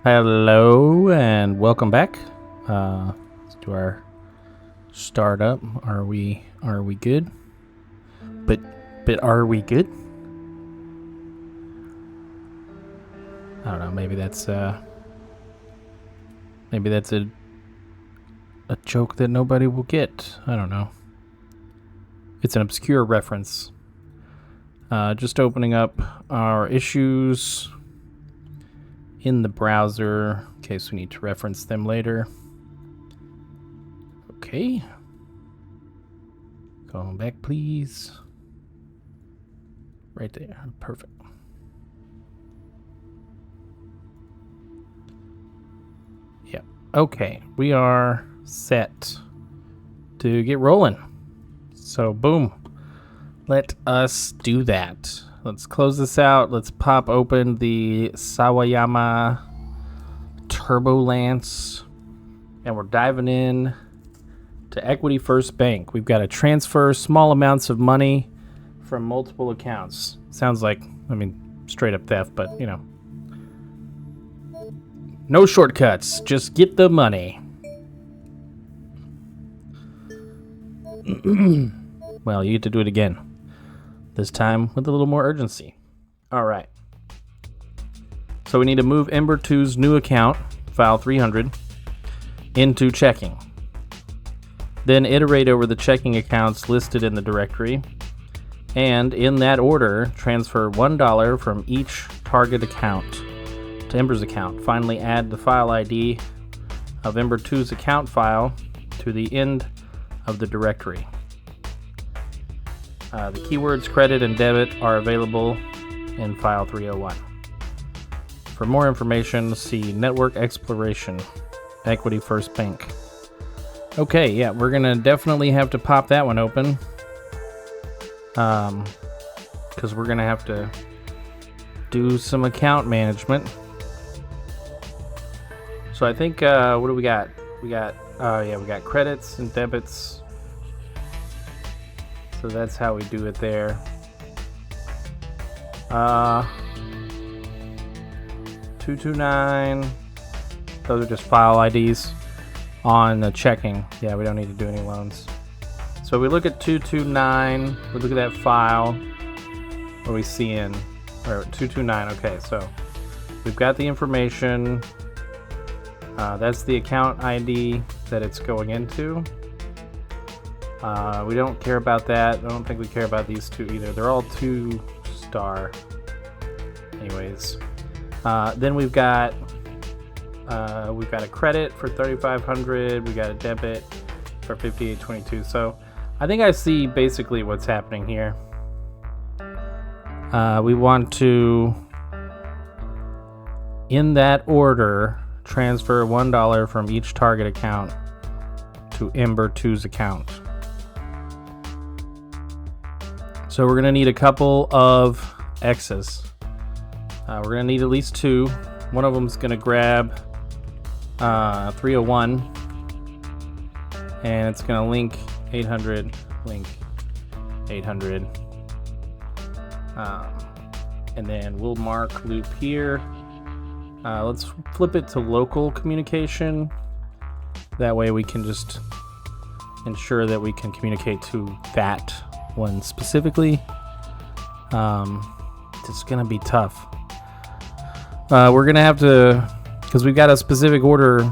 Hello and welcome back. Let's do our startup. Are we good? But are we good? I don't know. Maybe that's a joke that nobody will get. I don't know. It's an obscure reference. Just opening up our issues in the browser in case we need to reference them later. Okay. Going back, please. Right there. Perfect. Yeah. Okay. We are set to get rolling. So, boom. Let us do that. Let's close this out. Let's pop open the Sawayama Turbulance. And we're diving in to Equity First Bank. We've got to transfer small amounts of money from multiple accounts. Sounds like, straight up theft, but, no shortcuts. Just get the money. Well, you get to do it again. This time with a little more urgency. All right. So we need to move Ember 2's new account, file 300, into checking. Then iterate over the checking accounts listed in the directory. And in that order, transfer $1 from each target account to Ember's account. Finally, add the file ID of Ember 2's account file to the end of the directory. The keywords credit and debit are available in file 301. For more information, see Network Exploration, Equity First Bank. Okay, yeah, we're going to definitely have to pop that one open. Because we're going to have to do some account management. So I think, what do we got? We got credits and debits. So that's how we do it there. 229. Those are just file IDs on the checking. Yeah, we don't need to do any loans. So we look at 229. We look at that file. What are we seeing? Or 229. Okay, so we've got the information. That's the account ID that it's going into. We don't care about that. I don't think we care about these two either. They're all 2-star. Anyways, then we've got a credit for 3,500. We got a debit for 5822. So I think I see basically what's happening here. We want to, in that order, transfer $1 from each target account to Ember 2's account. So we're going to need a couple of X's. We're going to need at least two. One of them is going to grab 301. And it's going to link 800. Link 800. And then we'll mark loop here. Let's flip it to local communication. That way we can just ensure that we can communicate to that one specifically. It's gonna be tough. We're gonna have to, because we've got a specific order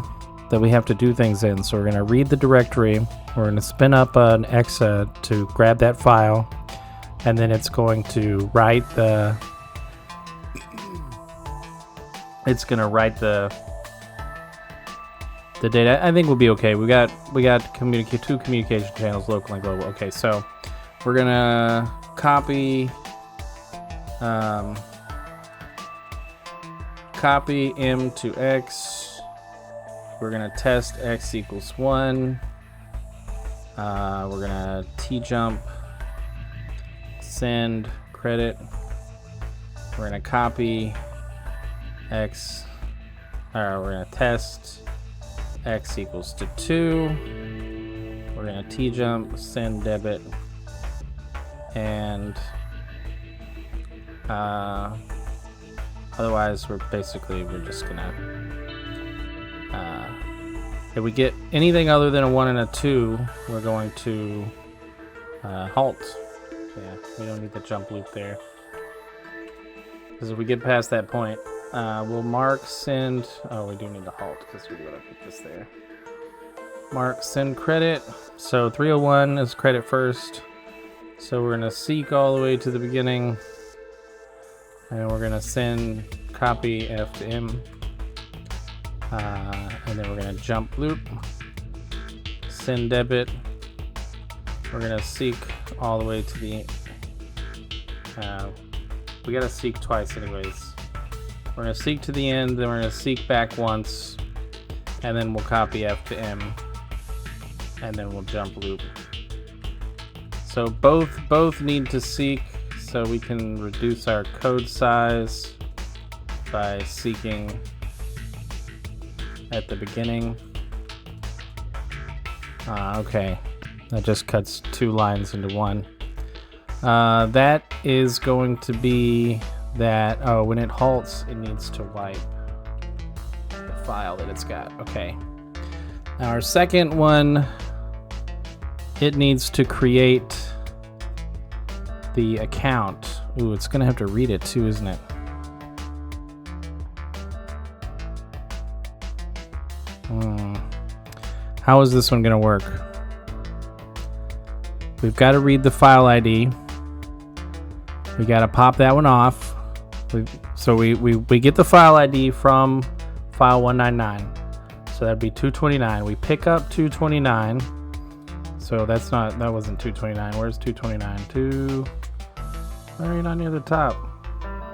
that we have to do things in. So we're gonna read the directory. We're gonna spin up an exa to grab that file, and then it's going to write the. It's gonna write the data. I think we'll be okay. We got two communication channels, local and global. Okay, so we're gonna copy M to X. We're gonna test X equals 1. We're gonna T-jump, send credit. We're gonna copy X. We're gonna test X equals to 2. We're gonna T-jump, send debit, and otherwise we're just gonna If we get anything other than a 1 and a 2, we're going to halt. Yeah, we don't need the jump loop there. Because if we get past that point, we'll mark send. Oh, we do need to halt because we would have put this there. Mark send credit. So 301 is credit first. So we're going to seek all the way to the beginning. And we're going to send copy F to M. And then we're going to jump loop. Send debit. We're going to seek all the way to the... we got to seek twice anyways. We're going to seek to the end, then we're going to seek back once. And then we'll copy F to M. And then we'll jump loop. So both need to seek, so we can reduce our code size by seeking at the beginning. Okay, that just cuts 2 lines into 1. That is going to be that, oh, when it halts, it needs to wipe the file that it's got. Okay. Now our second one, it needs to create the account. Ooh, it's gonna have to read it too, isn't it? How is this one gonna work? We've got to read the file ID. We got to pop that one off. So we get the file ID from file 199. So that'd be 229. We pick up 229. So that wasn't 229. Where's 229? Very not near the top.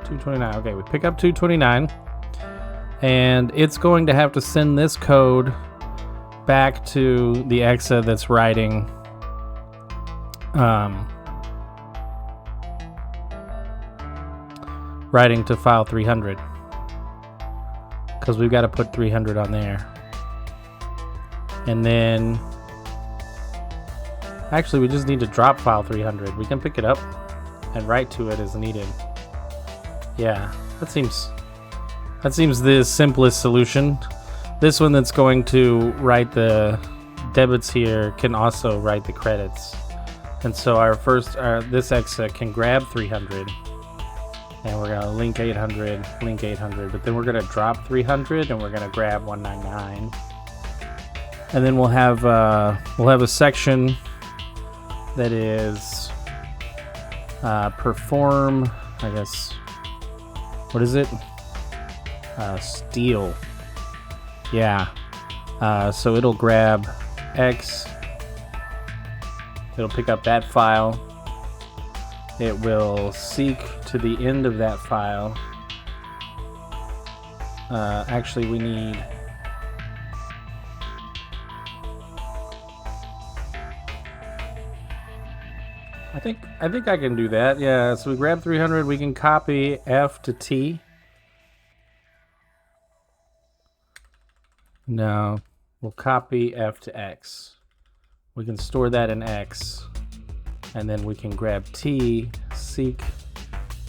229. Okay, we pick up 229. And it's going to have to send this code back to the EXA that's writing writing to file 300, because we've got to put 300 on there. And then actually we just need to drop file 300. We can pick it up and write to it as needed. Yeah, that seems the simplest solution. This one that's going to write the debits here can also write the credits. And so this EXA can grab 300, and we're gonna link 800, but then we're gonna drop 300, and we're gonna grab 199, and then we'll have a section that is perform. I guess, what is it? Steal. Yeah. So it'll grab X. It'll pick up that file. It will seek to the end of that file. Actually, we need... I think I can do that. Yeah, so we grab 300, we can copy F to T. No, we'll copy F to X. We can store that in X, and then we can grab T, seek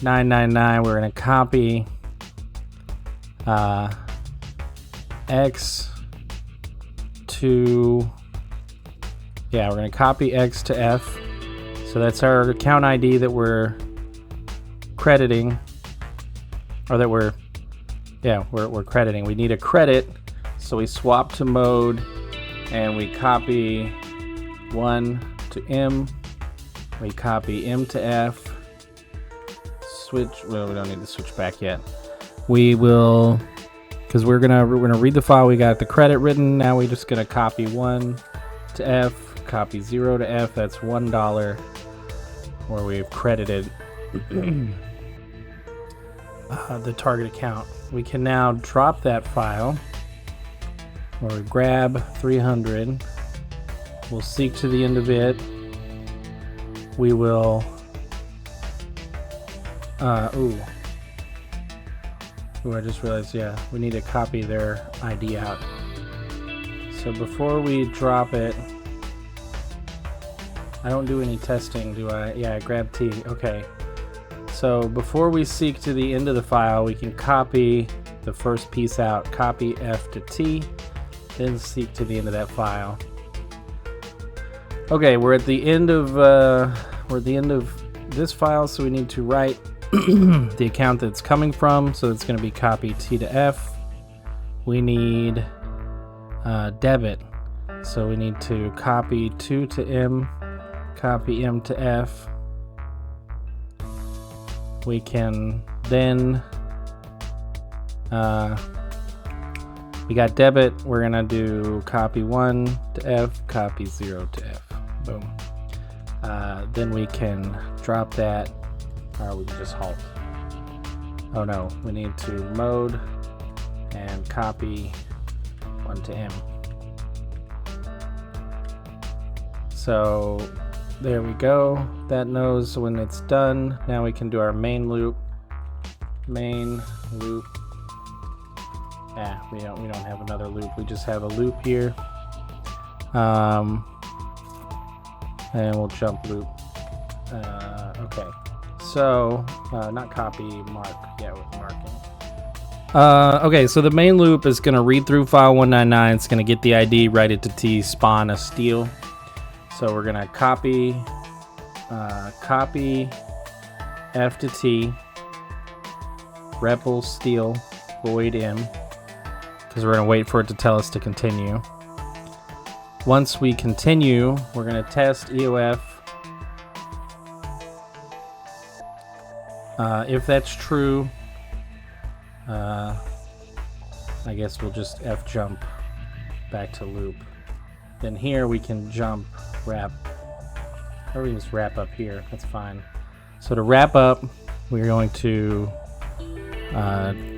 999. We're going to copy X to, yeah, we're going to copy X to F. So that's our account ID that we're crediting, or that we're crediting. We need a credit, so we swap to mode, and we copy 1 to M, we copy M to F, switch, well, we don't need to switch back yet. We will, because we're gonna read the file, we got the credit written, now we're just gonna copy 1 to F, copy 0 to F, that's $1, where we've credited the target account. We can now drop that file, where we grab 300, we'll seek to the end of it. We will, ooh, I just realized, yeah, we need to copy their ID out. So before we drop it, I don't do any testing, do I? Yeah, I grab T, okay. So before we seek to the end of the file, we can copy the first piece out, copy F to T. then seek to the end of that file. Okay, we're at the end of this file, so we need to write the account that it's coming from. So it's going to be copy T to F. We need debit, so we need to copy 2 to M, copy M to F. We can then we got debit. We're gonna do copy 1 to F, copy 0 to F. Boom. Then we can drop that, or we can just halt. Oh no, we need to mode and copy 1 to M. So there we go. That knows when it's done. Now we can do our main loop. Main loop. We don't have another loop. We just have a loop here. And we'll jump loop. Okay. So not copy, mark. Yeah, with marking. Okay, so the main loop is going to read through file 199. It's going to get the ID, write it to T, spawn a steal. So we're going to copy F to T, REPL steal, void M, because we're going to wait for it to tell us to continue. Once we continue, we're going to test EOF. If that's true, I guess we'll just F jump back to loop. Then here we can jump wrap, or we can just wrap up here. That's fine. So to wrap up, we're going to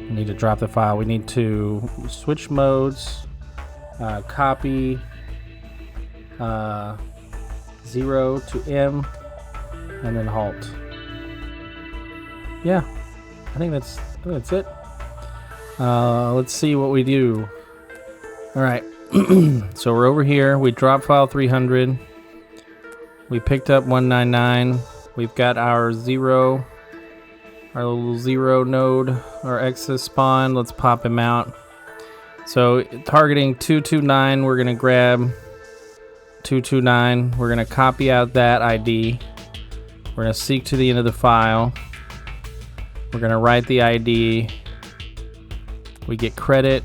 need to drop the file. We need to switch modes, copy 0 to M, and then halt. Yeah, I think that's it. Let's see what we do. All right, so we're over here. We dropped file 300. We picked up 199. We've got our little 0 node, our Exa spawn. Let's pop him out. So targeting 229, we're gonna grab 229. We're gonna copy out that ID. We're gonna seek to the end of the file. We're gonna write the ID. We get credit.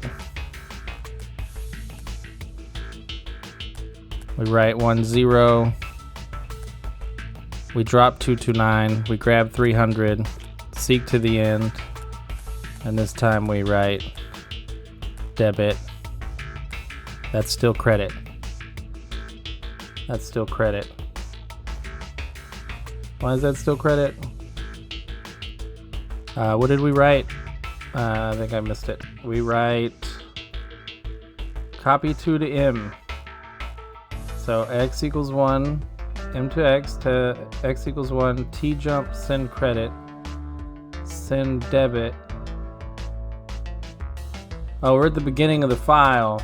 We write 10. We drop 229. We grab 300. Seek to the end. And this time we write debit. That's still credit. That's still credit. Why is that still credit? What did we write? I think I missed it. We write copy 2 to M. So X equals 1, M to X equals 1, T jump, send credit, send debit. Oh, we're at the beginning of the file.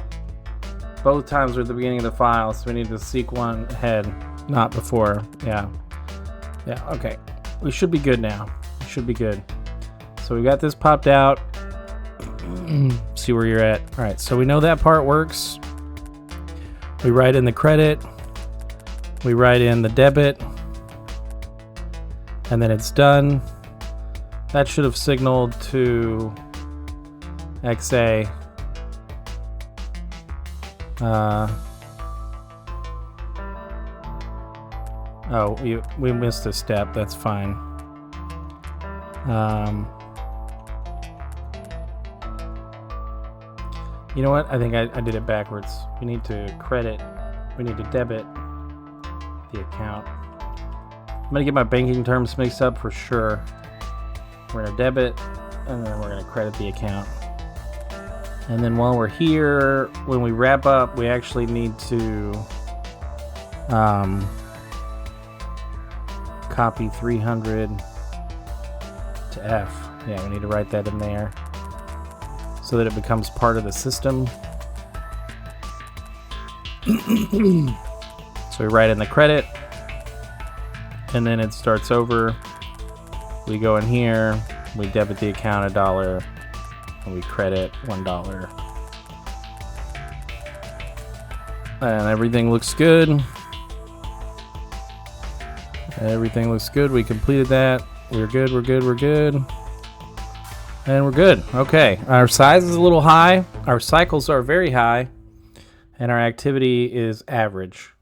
Both times we're at the beginning of the file, so we need to seek one ahead, not before. Yeah, okay. We should be good now. We should be good. So we got this popped out. See where you're at. All right, so we know that part works. We write in the credit. We write in the debit. And then it's done. That should have signaled to XA. Oh, we missed a step. That's fine. You know what? I think I did it backwards. We need to credit. We need to debit the account. I'm gonna get my banking terms mixed up for sure. We're gonna debit, and then we're gonna credit the account. And then while we're here, when we wrap up, we actually need to copy 300 to F. Yeah, we need to write that in there so that it becomes part of the system. So we write in the credit, and then it starts over. We go in here, we debit the account $1, and we credit $1. And everything looks good. Everything looks good. We completed that. We're good, we're good, we're good. And we're good. Okay, our size is a little high. Our cycles are very high. And our activity is average.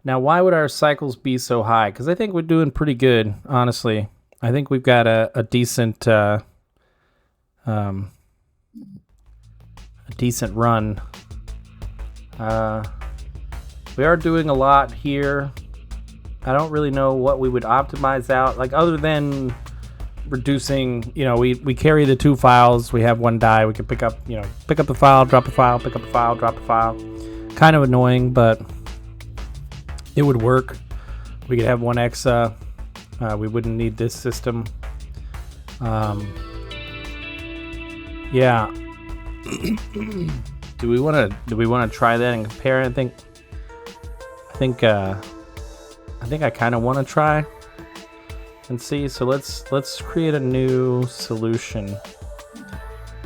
Now, why would our cycles be so high? Because I think we're doing pretty good, honestly. I think we've got a decent run. We are doing a lot here. I don't really know what we would optimize out, like other than reducing, you know, we carry the 2 files. We have 1 die. We can pick up the file, drop the file, pick up the file, drop the file. Kind of annoying, but it would work. We could have 1 exa. We wouldn't need this system. Yeah. Do we want to try that and compare? I think I kind of want to try and see. So let's create a new solution,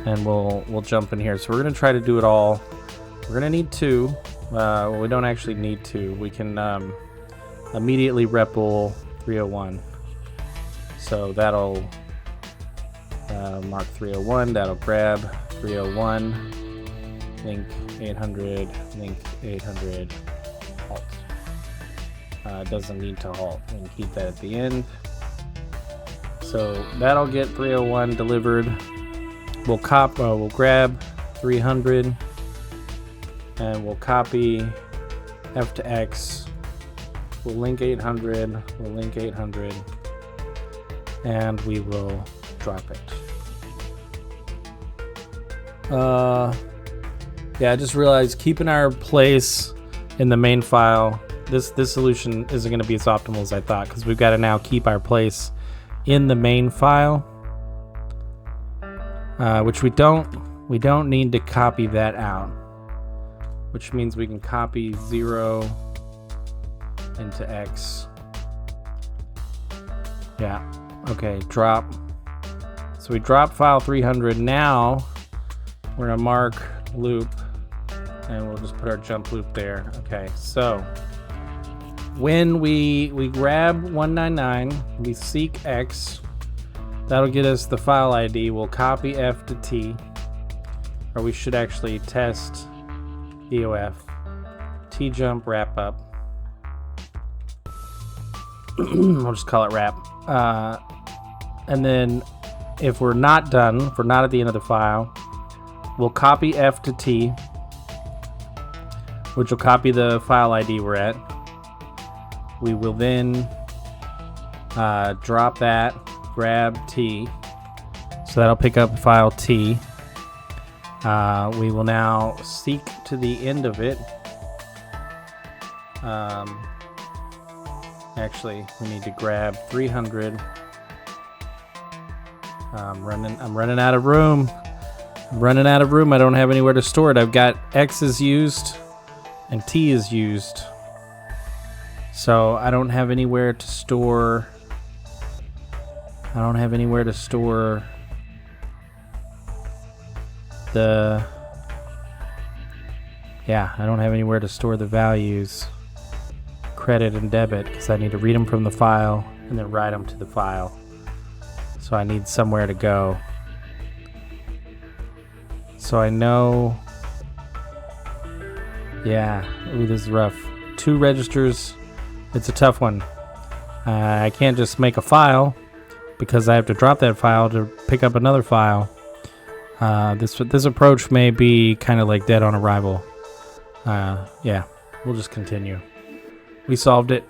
and we'll jump in here. So we're gonna try to do it all. We're gonna need 2. Well, we don't actually need 2. We can immediately REPL 301. So that'll mark 301. That'll grab 301. Link 800, link 800, halt. Doesn't need to halt. We can keep that at the end. So that'll get 301 delivered. We'll grab 300, and we'll copy F to X. We'll link 800. We'll link 800, and we will drop it. Yeah, I just realized keeping our place in the main file, this solution isn't going to be as optimal as I thought, because we've got to now keep our place in the main file, which we don't need to copy that out, which means we can copy 0 into X. Yeah, okay, drop. So we drop file 300. Now we're going to mark loop, and we'll just put our jump loop there. Okay, so when we grab 199, we seek X. That'll get us the file ID. We'll copy F to T, or we should actually test EOF. T jump wrap up. We'll just call it wrap. And then if we're not done, if we're not at the end of the file, we'll copy F to T, which will copy the file ID we're at. We will then drop that, grab T, so that'll pick up file T. We will now seek to the end of it. Actually, we need to grab 300. I'm running out of room. I don't have anywhere to store it. I've got X is used and T is used. So I don't have anywhere to store. I don't have anywhere to store the values, credit and debit, because I need to read them from the file and then write them to the file. So I need somewhere to go. So I know, yeah, ooh, this is rough. 2 registers, it's a tough one. I can't just make a file because I have to drop that file to pick up another file. This approach may be kind of like dead on arrival. Yeah, we'll just continue. We solved it.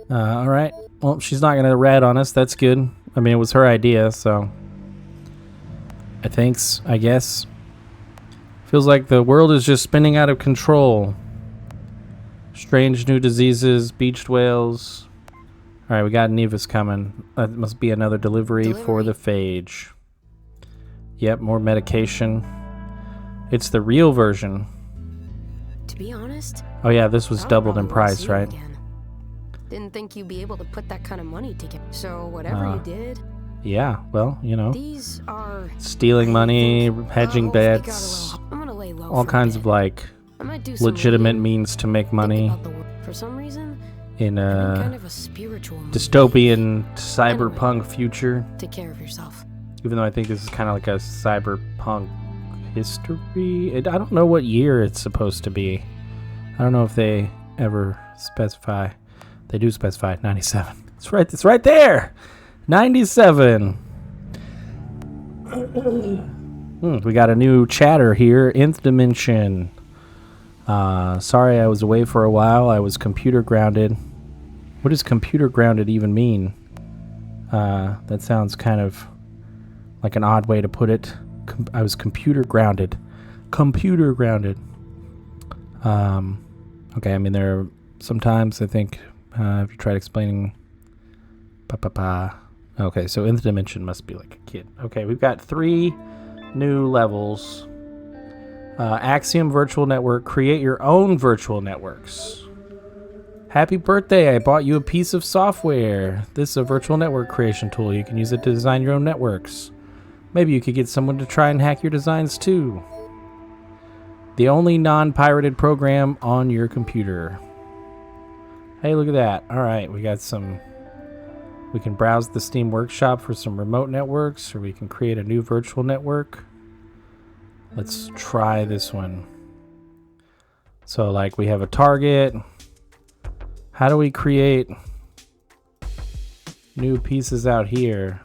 All right. Well, she's not gonna rat on us. That's good. I mean, it was her idea, so I guess. Feels like the world is just spinning out of control. Strange new diseases, beached whales. All right, we got Nivas coming. That must be another delivery for the phage. Yep, more medication. It's the real version. To be honest, oh yeah, this was doubled in price, right? Didn't think you'd be able to put that kind of money together. So whatever you did. Yeah, well, you know, These are stealing money, hedging bets, I'm gonna lay low all for a kinds bit. of like I might do some legitimate reading, means to make think money about the world. For some reason, in I'm in a kind of a spiritual mood dystopian lately. cyberpunk future. Take care of yourself. Even though I think this is kind of like a cyberpunk history. I don't know what year it's supposed to be. I don't know if they ever specify. They do specify 97. It's right there. 97. We got a new chatter here. Nth dimension. Sorry I was away for a while. I was computer grounded. What does computer grounded even mean? That sounds kind of like an odd way to put it. I was computer grounded. Computer grounded. Okay, I mean, there are sometimes I think if you tried explaining okay, so Nth dimension must be like a kid. Okay, we've got 3 new levels. Axiom VirtualNetwork. Create your own virtual networks. Happy birthday, I bought you a piece of software. This is a virtual network creation tool. You can use it to design your own networks. Maybe you could get someone to try and hack your designs too. The only non-pirated program on your computer. Hey, look at that. Alright, we got some... We can browse the Steam Workshop for some remote networks, or we can create a new virtual network. Let's try this one. So, like, we have a target. How do we create new pieces out here?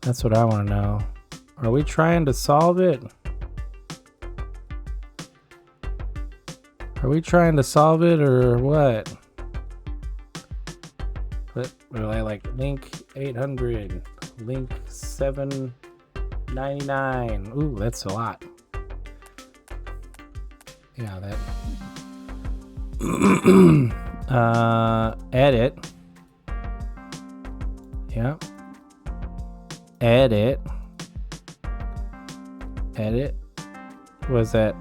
That's what I want to know. Are we trying to solve it? Are we trying to solve it or what? But like link 800, link 799. Ooh, that's a lot. Yeah, that. Edit. Yeah. Edit. What is that?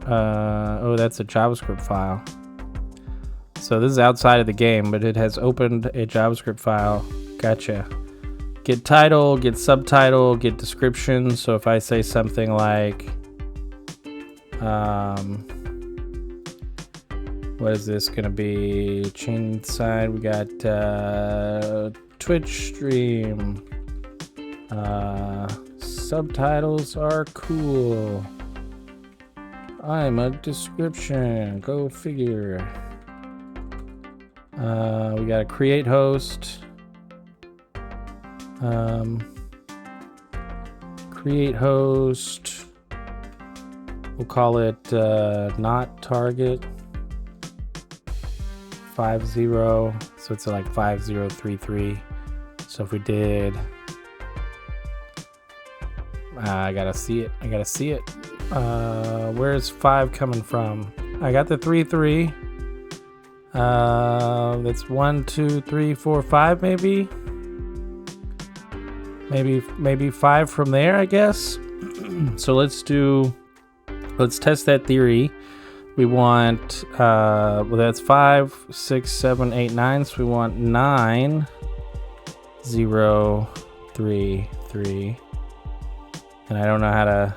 Oh, that's a JavaScript file. So this is outside of the game, but it has opened a JavaScript file. Gotcha. Get title, get subtitle, get description. So if I say something like, what is this gonna be? Chain side, we got Twitch stream. Subtitles are cool. I'm a description. Go figure. We got a create host. Create host. We'll call it not target 50. So it's like 5033. So if we did, I gotta see it. Where's 5 coming from? I got the 33. That's 1, 2, 3, 4, 5 maybe. Maybe 5 from there, I guess. So let's test that theory. We want well, that's 5, 6, 7, 8, 9. So we want 9, 0, 3, 3. And I don't know how to.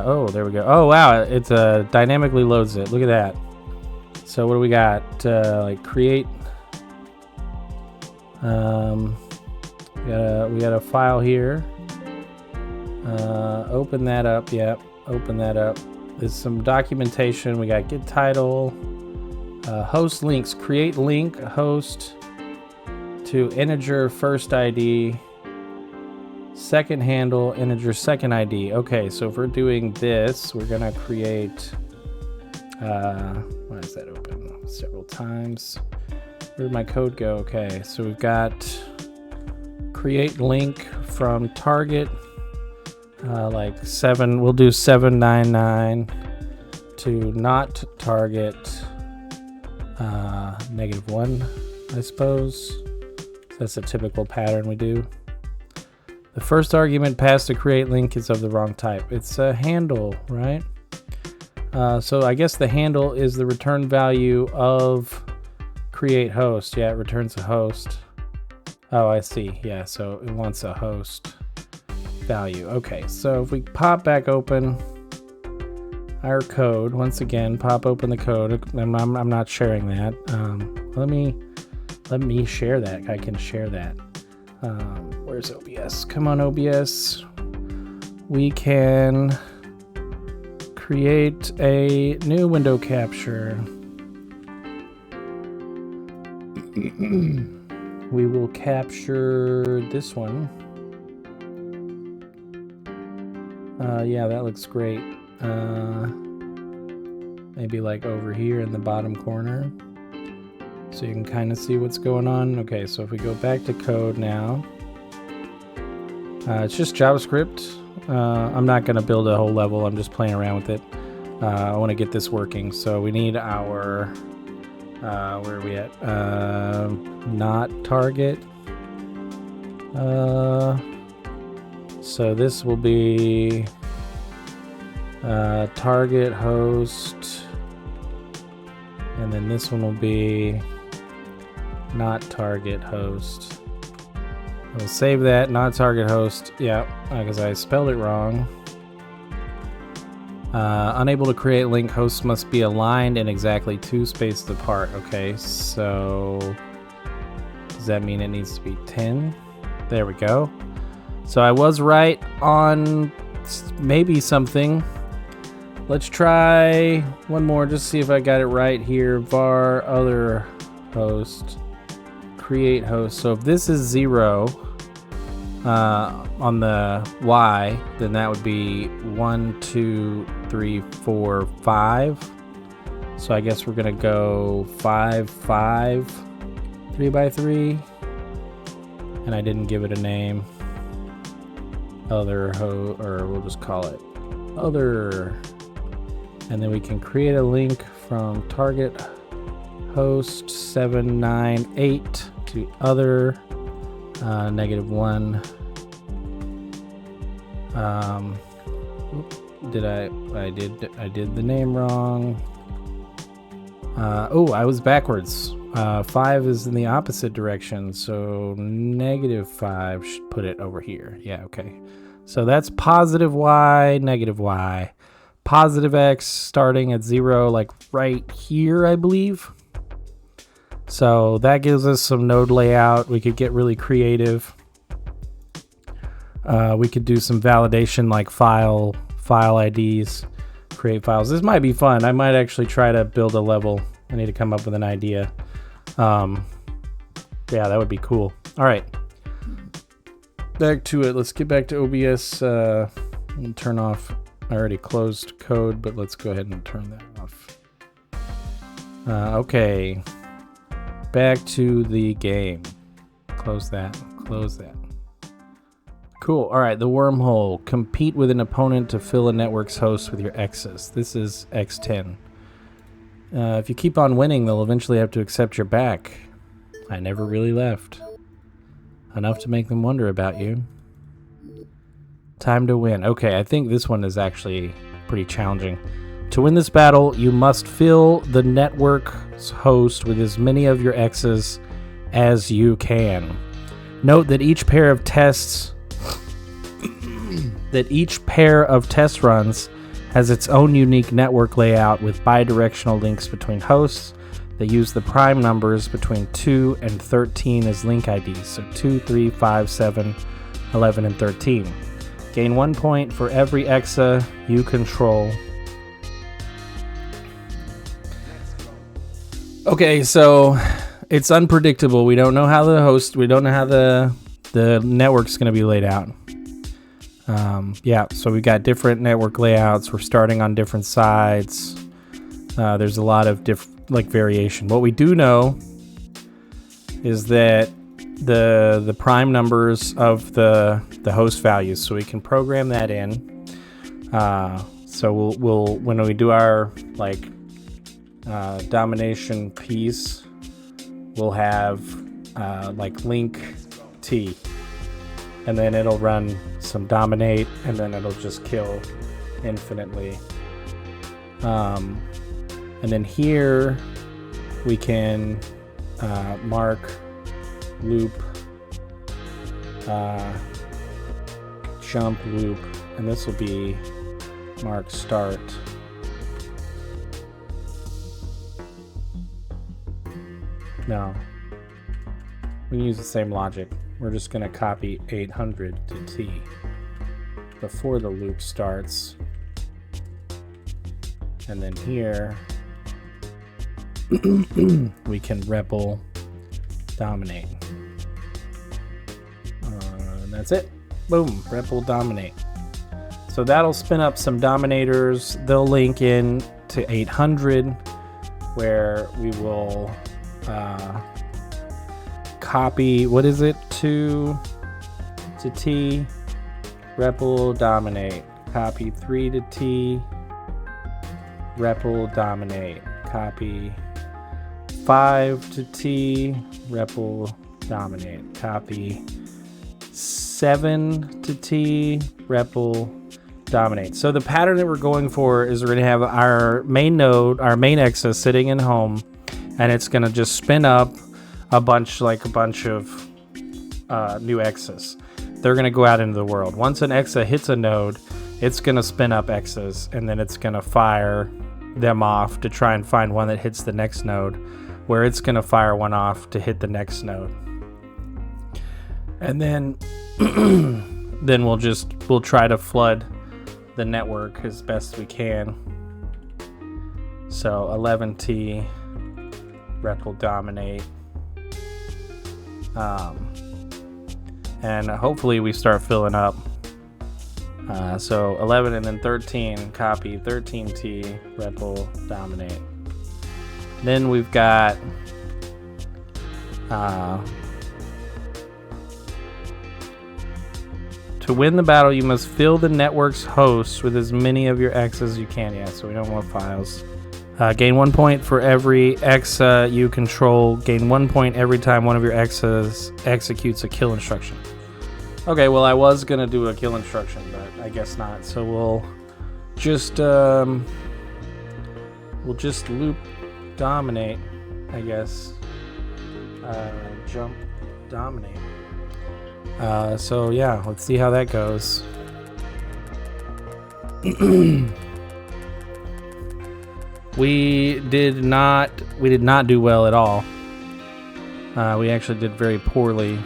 Oh, there we go. Oh, wow. It's dynamically loads it. Look at that. So what do we got? Like create. We got a file here. Open that up. Yep. Open that up. There's some documentation. We got get title, host links, create link host to integer first ID. Second handle, integer second ID. Okay, so if we're doing this, we're gonna create, why is that open several times? Where'd my code go? Okay, so we've got create link from target, like 7, we'll do 799 to not target, -1, I suppose. So that's a typical pattern we do. The first argument passed to create link is of the wrong type. It's a handle, right? So I guess the handle is the return value of create host. Yeah, it returns a host. Oh, I see. Yeah, so it wants a host value. Okay, so if we pop back open our code, once again, pop open the code. I'm not sharing that. Let me share that. I can share that. Where's OBS? Come on, OBS. We can create a new window capture. We will capture this one. Yeah, that looks great. Maybe like over here in the bottom corner, so you can kind of see what's going on. Okay, so if we go back to code now, it's just JavaScript. I'm not going to build a whole level. I'm just playing around with it. I want to get this working. So we need our, where are we at? Not target. So this will be target host, and then this one will be not target host. We'll save that, not target host. Yeah, because I spelled it wrong. Unable to create link, hosts must be aligned and exactly 2 spaces apart. Okay, so does that mean it needs to be 10? There we go. So I was right on maybe something. Let's try one more, just see if I got it right here. Var other host, create host. So if this is 0 on the Y, then that would be 1, 2, 3, 4, 5. So I guess we're gonna go 5, 5, 3 by 3, and I didn't give it a name. Other or we'll just call it other. And then we can create a link from target host 798 to other -1. I did the name wrong. Oh, I was backwards. 5 is in the opposite direction, so -5 should put it over here. Yeah, okay. So that's positive Y, negative Y. Positive X starting at 0, like right here, I believe. So that gives us some node layout. We could get really creative. We could do some validation like file IDs, create files. This might be fun. I might actually try to build a level. I need to come up with an idea. Yeah, that would be cool. All right. Back to it. Let's get back to OBS and turn off. I already closed code, but let's go ahead and turn that off. Okay. Back to the game. Close that. Close that. Cool. All right. The wormhole. Compete with an opponent to fill a network's host with your X's. This is X10. If you keep on winning, they'll eventually have to accept your back. I never really left. Enough to make them wonder about you. Time to win. Okay, I think this one is actually pretty challenging. To win this battle, you must fill the network's host with as many of your X's as you can. Note that each pair of test runs has its own unique network layout with bidirectional links between hosts that use the prime numbers between 2 and 13 as link IDs. So 2, 3, 5, 7, 11, and 13. Gain 1 point for every EXA you control. Okay, so it's unpredictable. We don't know how the network's going to be laid out. Yeah, so we've got different network layouts. We're starting on different sides. There's a lot of variation. What we do know is that the prime numbers of the host values, so we can program that in. So we'll when we do our domination piece, we'll have link T, and then it'll run some dominate, and then it'll just kill infinitely. And then here we can mark loop jump loop, and this will be mark start. No, we can use the same logic. We're just going to copy 800 to T before the loop starts, and then here we can REPL dominate. And that's it. Boom, REPL dominate. So that'll spin up some dominators. They'll link in to 800, where we will copy, what is it, to T, REPL dominate. Copy 3 to T, REPL dominate. Copy 5 to T, REPL dominate. Copy 7 to T, REPL dominate. So the pattern that we're going for is we're going to have our main node, our main EXA sitting in home, and it's going to just spin up a bunch of new EXAs. They're going to go out into the world. Once an EXA hits a node, it's going to spin up EXAs, and then it's going to fire them off to try and find one that hits the next node, where it's going to fire one off to hit the next node. And then we'll try to flood the network as best we can. So 11T, REPL dominate. And hopefully we start filling up. So 11 and then 13, copy 13T, REPL dominate. Then we've got to win the battle, you must fill the network's hosts with as many of your EXAs as you can. Yeah, so we don't want files. Gain 1 point for every EXA you control. Gain 1 point every time one of your EXAs executes a kill instruction. Okay, well, I was gonna do a kill instruction, but I guess not. So we'll just loop dominate, I guess. Jump dominate. So yeah, let's see how that goes. We did not do well at all. We actually did very poorly.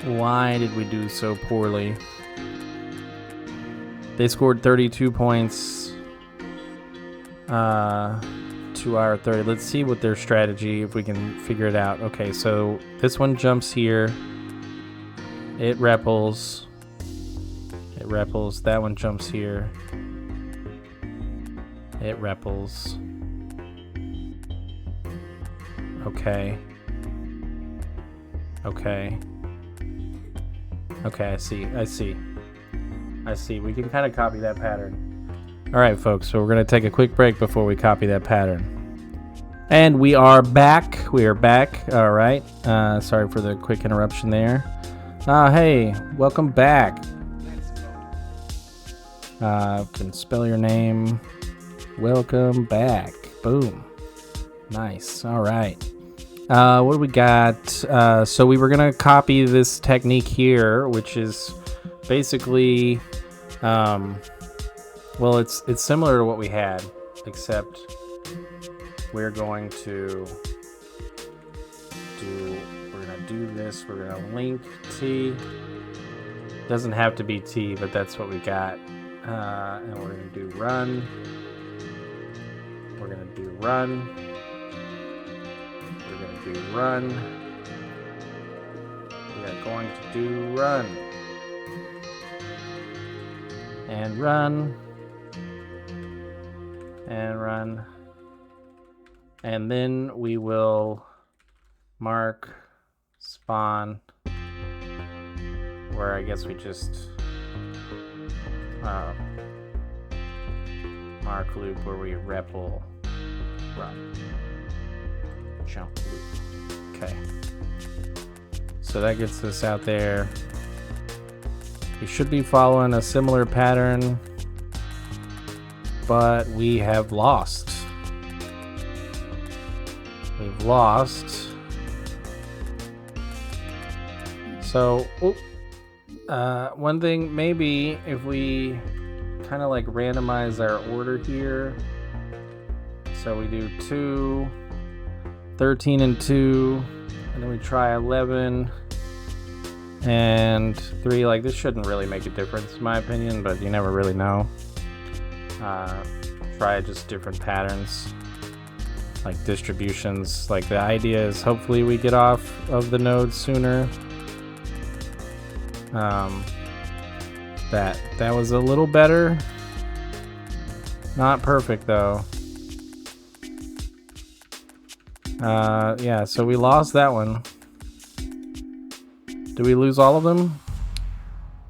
Why did we do so poorly? They scored 32 points to our 30. Let's see what their strategy, if we can figure it out. Okay, so this one jumps here. It REPLs. It REPLs. That one jumps here. It REPLs. Okay. Okay. Okay, I see. We can kind of copy that pattern. Alright, folks, so we're going to take a quick break before we copy that pattern. And we are back. Alright. Sorry for the quick interruption there. Hey, welcome back. Can spell your name. Welcome back. Boom. Nice. Alright. What do we got? So we were going to copy this technique here, which is basically, well, it's similar to what we had, except we're going to do this. We're going to link T. Doesn't have to be T, but that's what we got. And we're going to do run. We're going to do run. We're going to do run. We are going to do run. And run. And run. And then we will mark spawn, where I guess we just mark loop where we REPL run. Jump loop. Okay. So that gets us out there. We should be following a similar pattern, but we have lost. We've lost So, one thing, maybe if we kind of like randomize our order here. So we do 2, 13 and 2, and then we try 11 and 3. Like, this shouldn't really make a difference in my opinion, but you never really know. Try just different patterns, like distributions. Like, the idea is hopefully we get off of the node sooner. That was a little better. Not perfect though. Yeah, so we lost that one. Did we lose all of them?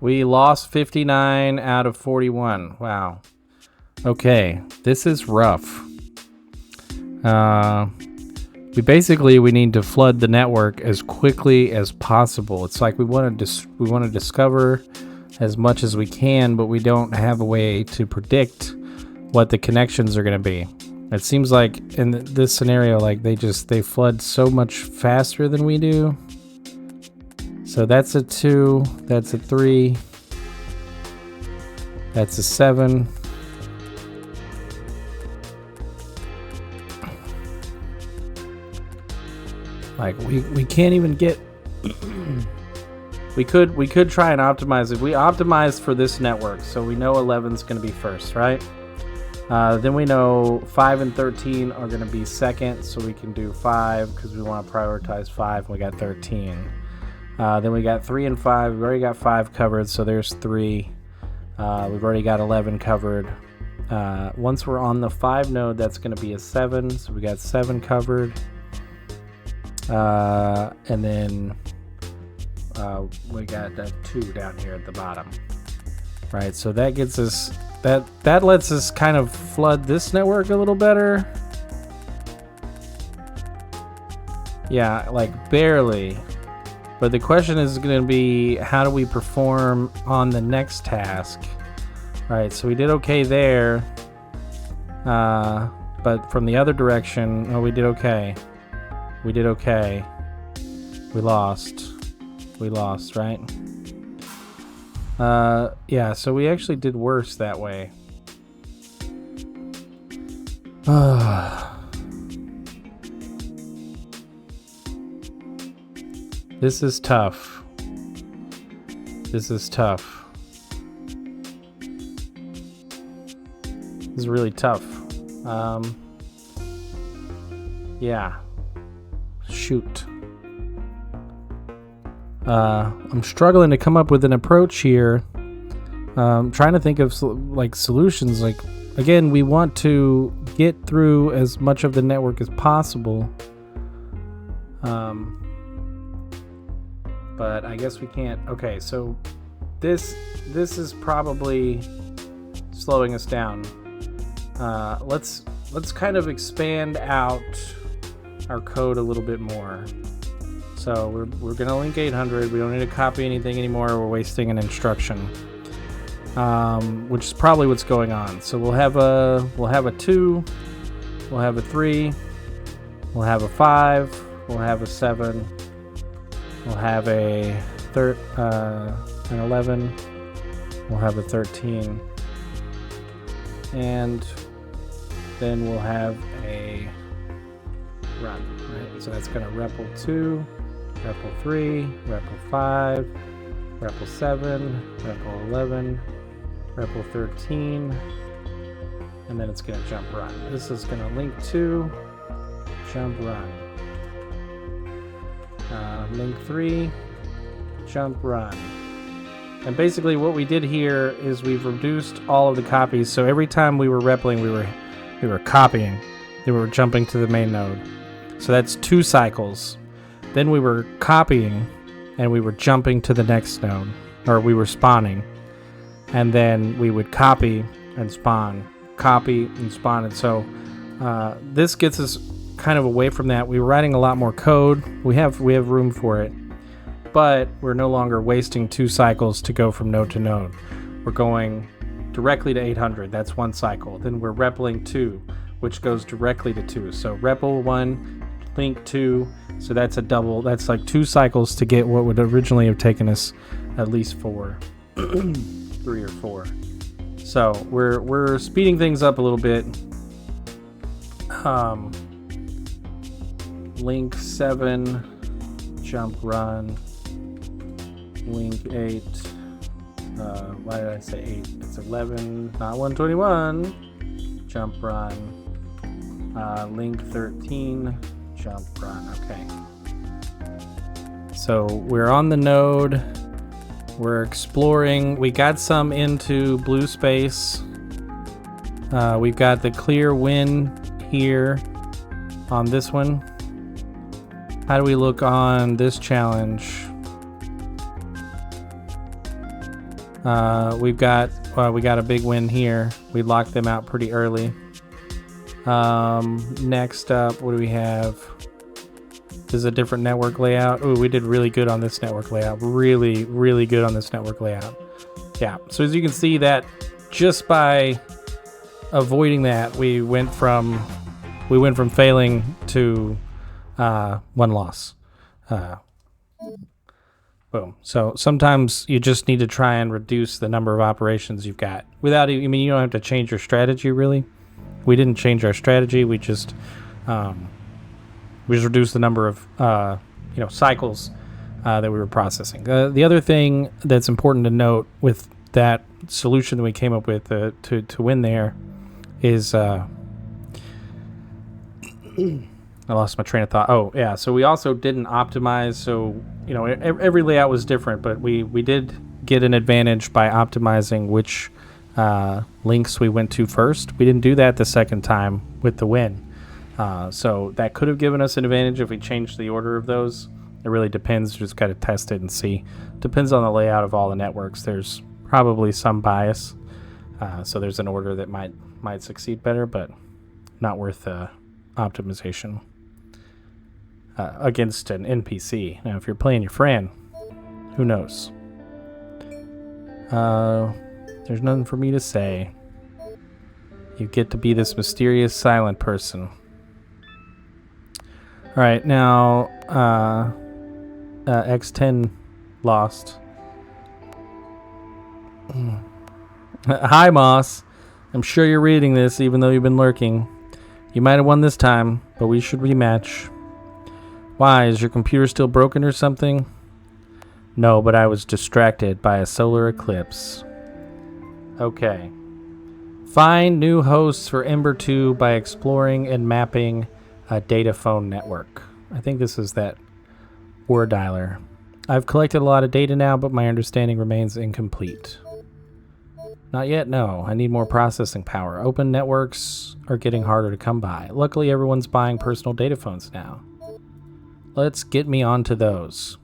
We lost 59 out of 41. Wow. Okay, this is rough. We need to flood the network as quickly as possible. It's like we want to discover as much as we can, but we don't have a way to predict what the connections are going to be. It seems like in this scenario, like they flood so much faster than we do. So that's a 2, that's a 3, that's a 7. Like we can't even get. We could try and optimize it. We optimized for this network, so we know 11's going to be first, right? Then we know 5 and 13 are going to be second, so we can do 5 because we want to prioritize 5. And we got 13. Then we got 3 and 5. We've already got 5 covered, so there's 3. We've already got 11 covered. Once we're on the 5 node, that's going to be a 7, so we got 7 covered. And then we got that 2 down here at the bottom, right? So that gets us that lets us kind of flood this network a little better. Yeah, like barely. But the question is going to be, how do we perform on the next task, right? So we did okay there, but from the other direction, we did okay. We did okay. We lost, right? Yeah, so we actually did worse that way. This is tough. This is tough. This is really tough. Yeah. Shoot. I'm struggling to come up with an approach here. Trying to think of solutions. Like, again, we want to get through as much of the network as possible. But I guess we can't. Okay, so this is probably slowing us down. Let's kind of expand out our code a little bit more. So we're gonna link 800. We don't need to copy anything anymore. We're wasting an instruction, which is probably what's going on. So we'll have a 2, we'll have a 3, we'll have a 5, we'll have a 7, we'll have an 11, we'll have a 13, and then we'll have a run, right? So that's going to REPL 2, REPL 3, REPL 5, REPL 7, REPL 11, REPL 13, and then it's going to jump run. This is going to link 2, jump run. Link 3, jump run. And basically what we did here is we've reduced all of the copies. So every time we were REPLing, we were copying. Then we were jumping to the main node. So that's 2 cycles. Then we were copying and we were jumping to the next node, or we were spawning. And then we would copy and spawn, copy and spawn. And so this gets us kind of away from that. We were writing a lot more code. We have room for it, but we're no longer wasting 2 cycles to go from node to node. We're going directly to 800. That's 1 cycle. Then we're REPLing 2, which goes directly to 2. So REPL 1, link 2, So that's a double. That's like 2 cycles to get what would originally have taken us at least 4, 3 or 4. So we're speeding things up a little bit. Link 7, jump run. Link 8. Why did I say 8? It's 11, not 121. Jump run. Link 13. Jump run. Okay. So we're on the node. We're exploring. We got some into blue space. We've got the clear win here on this one. How do we look on this challenge? We got a big win here. We locked them out pretty early. Next up, what do we have? This is a different network layout. Ooh, we did really good on this network layout. Really, really good on this network layout. Yeah, so as you can see that just by avoiding that, we went from failing to 1 loss. Boom. So sometimes you just need to try and reduce the number of operations you've got without, I mean, you don't have to change your strategy really. We didn't change our strategy. We just reduced the number of cycles that we were processing. The other thing that's important to note with that solution that we came up with to win there is I lost my train of thought. Oh yeah, so we also didn't optimize. So every layout was different, but we did get an advantage by optimizing which links we went to first. We didn't do that the second time with the win. So that could have given us an advantage if we changed the order of those. It really depends. You just got to test it and see. Depends on the layout of all the networks. There's probably some bias. So there's an order that might succeed better, but not worth optimization against an NPC. Now, if you're playing your friend, who knows? There's nothing for me to say. You get to be this mysterious silent person. All right, now X10 lost. Hi, Moss. I'm sure you're reading this, even though you've been lurking. You might have won this time, but we should rematch. Why, is your computer still broken or something? No, but I was distracted by a solar eclipse. Okay. Find new hosts for Ember 2 by exploring and mapping a data phone network. I think this is that word dialer. I've collected a lot of data now, but my understanding remains incomplete. Not yet, no. I need more processing power. Open networks are getting harder to come by. Luckily, everyone's buying personal data phones now. Let's get me onto those.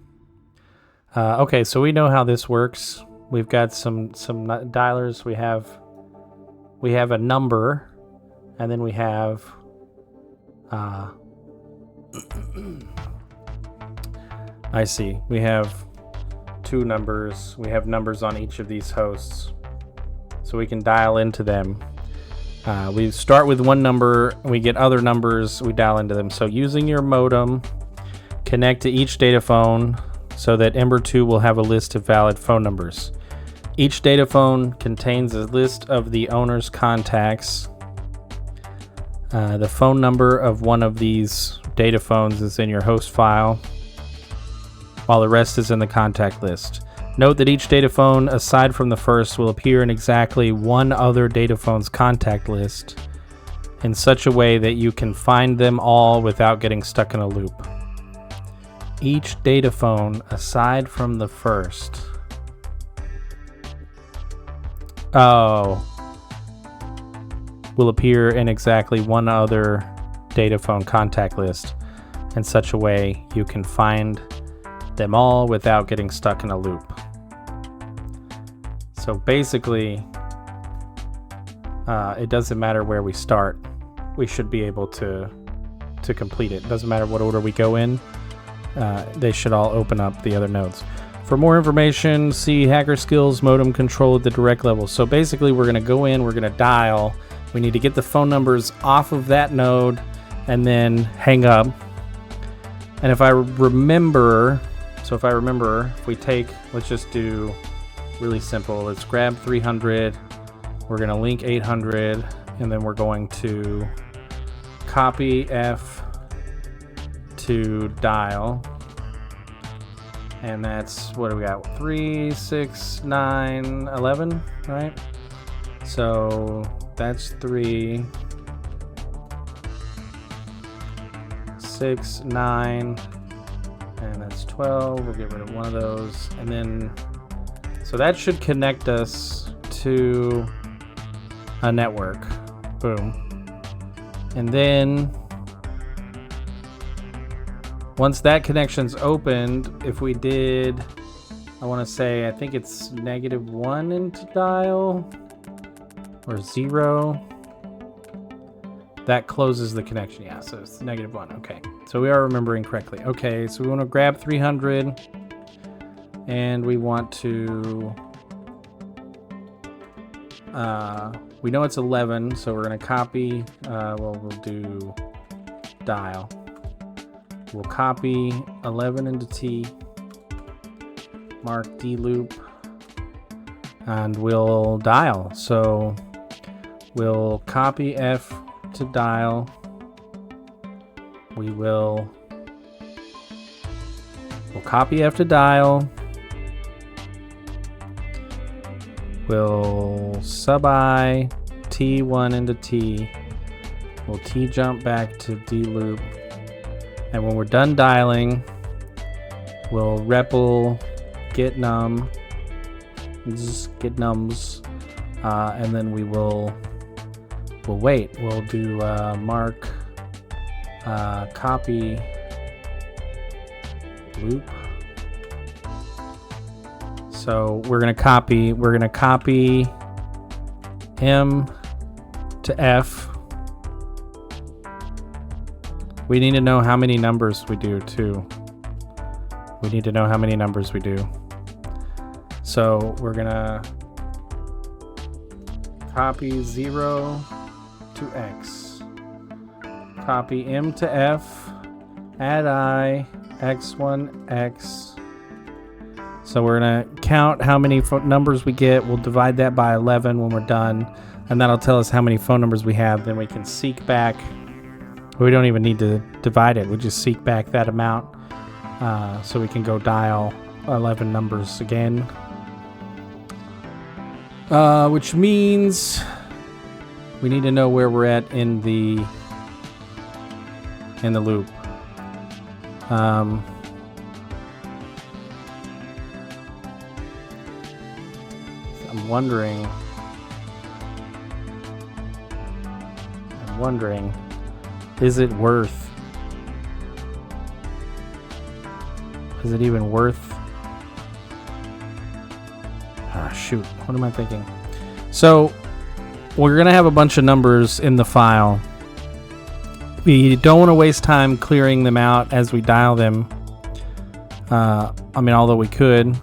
Okay, so we know how this works. We've got some dialers. We have a number, and then we have I see. We have 2 numbers. We have numbers on each of these hosts, so we can dial into them. We start with 1 number, we get other numbers, we dial into them. So using your modem, connect to each data phone so that Ember 2 will have a list of valid phone numbers. Each data phone contains a list of the owner's contacts. The phone number of one of these data phones is in your host file, while the rest is in the contact list. Note that each data phone, aside from the first, will appear in exactly one other data phone's contact list in such a way that you can find them all without getting stuck in a loop. Each data phone, aside from the first. Will appear in exactly one other data phone contact list in such a way you can find them all without getting stuck in a loop. So basically, it doesn't matter where we start. We should be able to complete it. It doesn't matter what order we go in. They should all open up the other nodes. For more information, see Hacker Skills Modem Control at the direct level. So basically, we're going to go in, we're going to dial. We need to get the phone numbers off of that node and then hang up. And if I remember, if we take, let's just do really simple. Let's grab 300. We're going to link 800, and then we're going to copy F to dial. And that's, what do we got? 3, 6, 9, 11, right? So that's 3, 6, 9, and that's 12. We'll get rid of one of those. And then, so that should connect us to a network. Boom. And then once that connection's opened, if we did, I want to say, I think it's -1 into dial or 0. That closes the connection. Yeah, so it's -1. Okay, so we are remembering correctly. Okay, so we want to grab 300 and we want to, we know it's 11, so we're going to copy, well, we'll do dial. We'll copy 11 into T, mark D loop, and we'll dial. So we'll copy F to dial. We'll copy F to dial. We'll sub I T1 into T. We'll T jump back to D loop. And when we're done dialing, we'll REPL get num, get nums, and then we'll wait. We'll do mark copy loop. So we're gonna copy M to F. We need to know how many numbers we do too. We need to know how many numbers we do. So we're gonna copy 0 to X. Copy M to F. Add I, X1, X. So we're gonna count how many numbers we get. We'll divide that by 11 when we're done. And that'll tell us how many phone numbers we have. Then we can seek back. We don't even need to divide it. We just seek back that amount, so we can go dial 11 numbers again. Which means we need to know where we're at in the loop. I'm wondering. Is it worth? Is it even worth? Shoot, what am I thinking? So we're gonna have a bunch of numbers in the file. We don't want to waste time clearing them out as we dial them. I mean, although we could.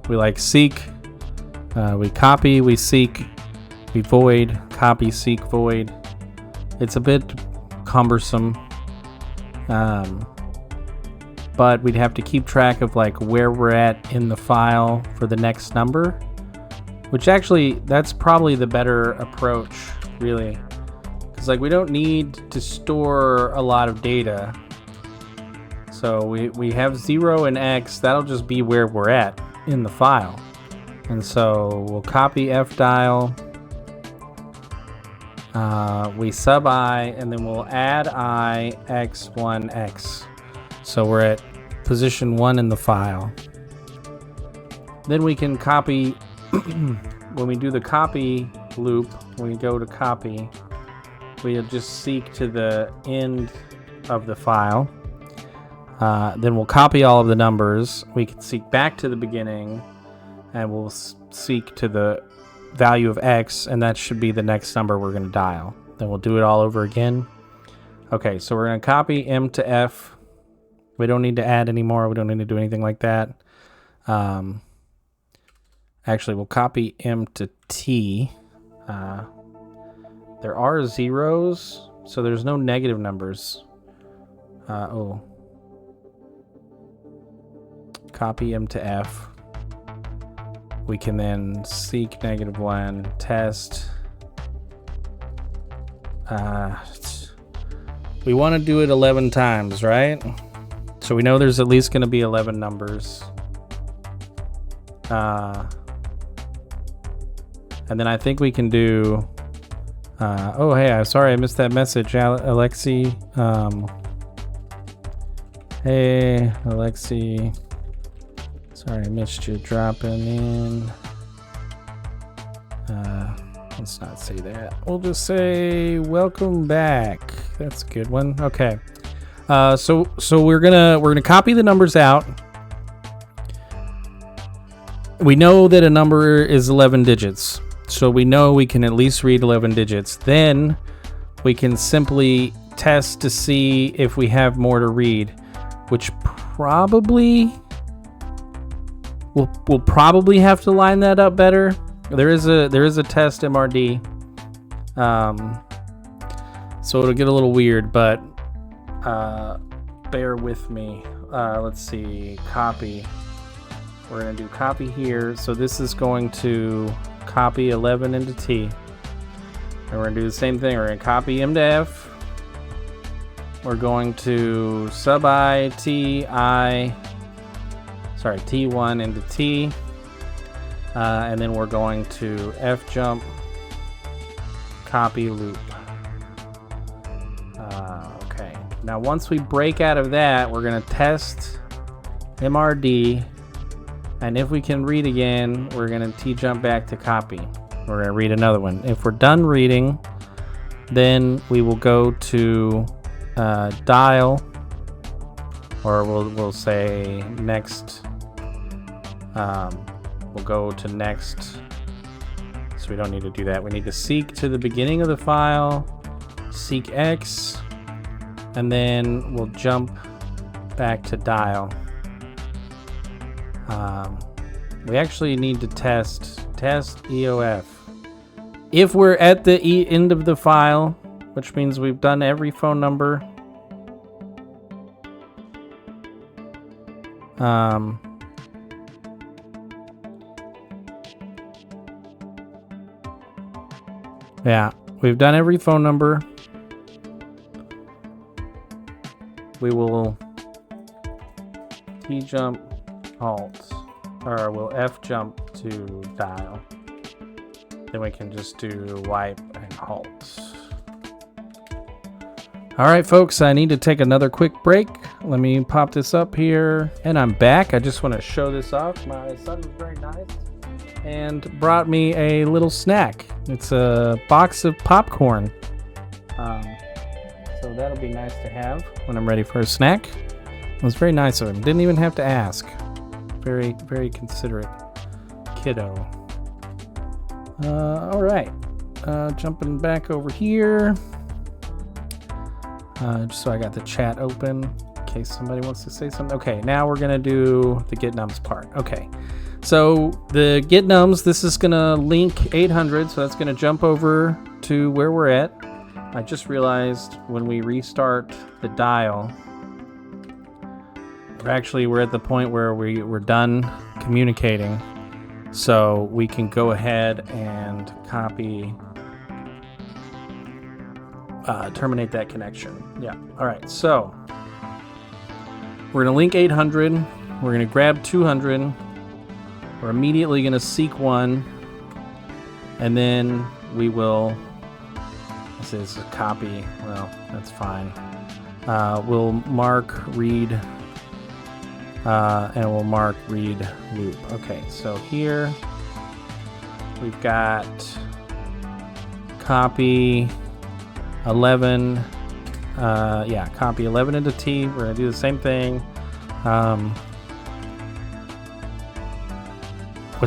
We like seek, we copy, we seek, we void, copy, seek, void. It's a bit cumbersome, but we'd have to keep track of like where we're at in the file for the next number, which actually that's probably the better approach, really, because like we don't need to store a lot of data. So we have 0 and X, that'll just be where we're at in the file. And so we'll copy F dial, we sub I, and then we'll add I, X1, X. So we're at position 1 in the file. Then we can copy, when we do the copy loop, when we go to copy, we'll just seek to the end of the file. Then we'll copy all of the numbers. We can seek back to the beginning, and we'll seek to the value of X, and that should be the next number we're going to dial. Then we'll do it all over again. Okay, so we're going to copy M to F. We don't need to add anymore. We don't need to do anything like that. Actually, we'll copy M to T. There are zeros, so there's no negative numbers. Copy M to F. We can then seek -1, test. We want to do it 11 times, right? So we know there's at least going to be 11 numbers. And then I think we can do... oh, hey, I'm sorry I missed that message, Alexi. Hey, Alexi. Sorry I missed you dropping in. Let's not say that. We'll just say welcome back. That's a good one. Okay. So we're gonna copy the numbers out. We know that a number is 11 digits. So we know we can at least read 11 digits. Then we can simply test to see if we have more to read, which probably we'll probably have to line that up better. There is a test MRD, so it'll get a little weird, but bear with me. Let's see, copy. We're gonna do copy here. So this is going to copy 11 into T, and we're gonna do the same thing. We're gonna copy M to F. We're going to sub I T I. Sorry, T1 into T. And then we're going to F jump, copy loop. Okay. Now once we break out of that, we're gonna test MRD, and if we can read again, we're gonna T jump back to copy. We're gonna read another one. If we're done reading, then we will go to dial, or we'll say next. We'll go to next, so we don't need to do that. We need to seek to the beginning of the file, seek X, and then we'll jump back to dial. We actually need to test EOF. If we're at the end of the file, which means we've done every phone number, yeah, we've done every phone number. We will T jump halt, or we'll F jump to dial. Then we can just do wipe and halt. All right, folks, I need to take another quick break. Let me pop this up here, and I'm back. I just want to show this off. My son was very nice and brought me a little snack. It's a box of popcorn. So that'll be nice to have when I'm ready for a snack. It was very nice of him. Didn't even have to ask. Very, very considerate kiddo. All right. Jumping back over here. Just so I got the chat open in case somebody wants to say something. Okay, now we're going to do the get nums part. Okay. So the get nums, this is going to link 800, so that's going to jump over to where we're at. I just realized when we restart the dial, we're at the point where we're done communicating, so we can go ahead and copy, terminate that connection. Yeah. All right. So we're going to link 800. We're going to grab 200. We're immediately going to seek 1, and then we will, this is a copy, well, that's fine. We'll mark read, and we'll mark read loop. Okay, so here we've got copy 11, copy 11 into T. We're going to do the same thing.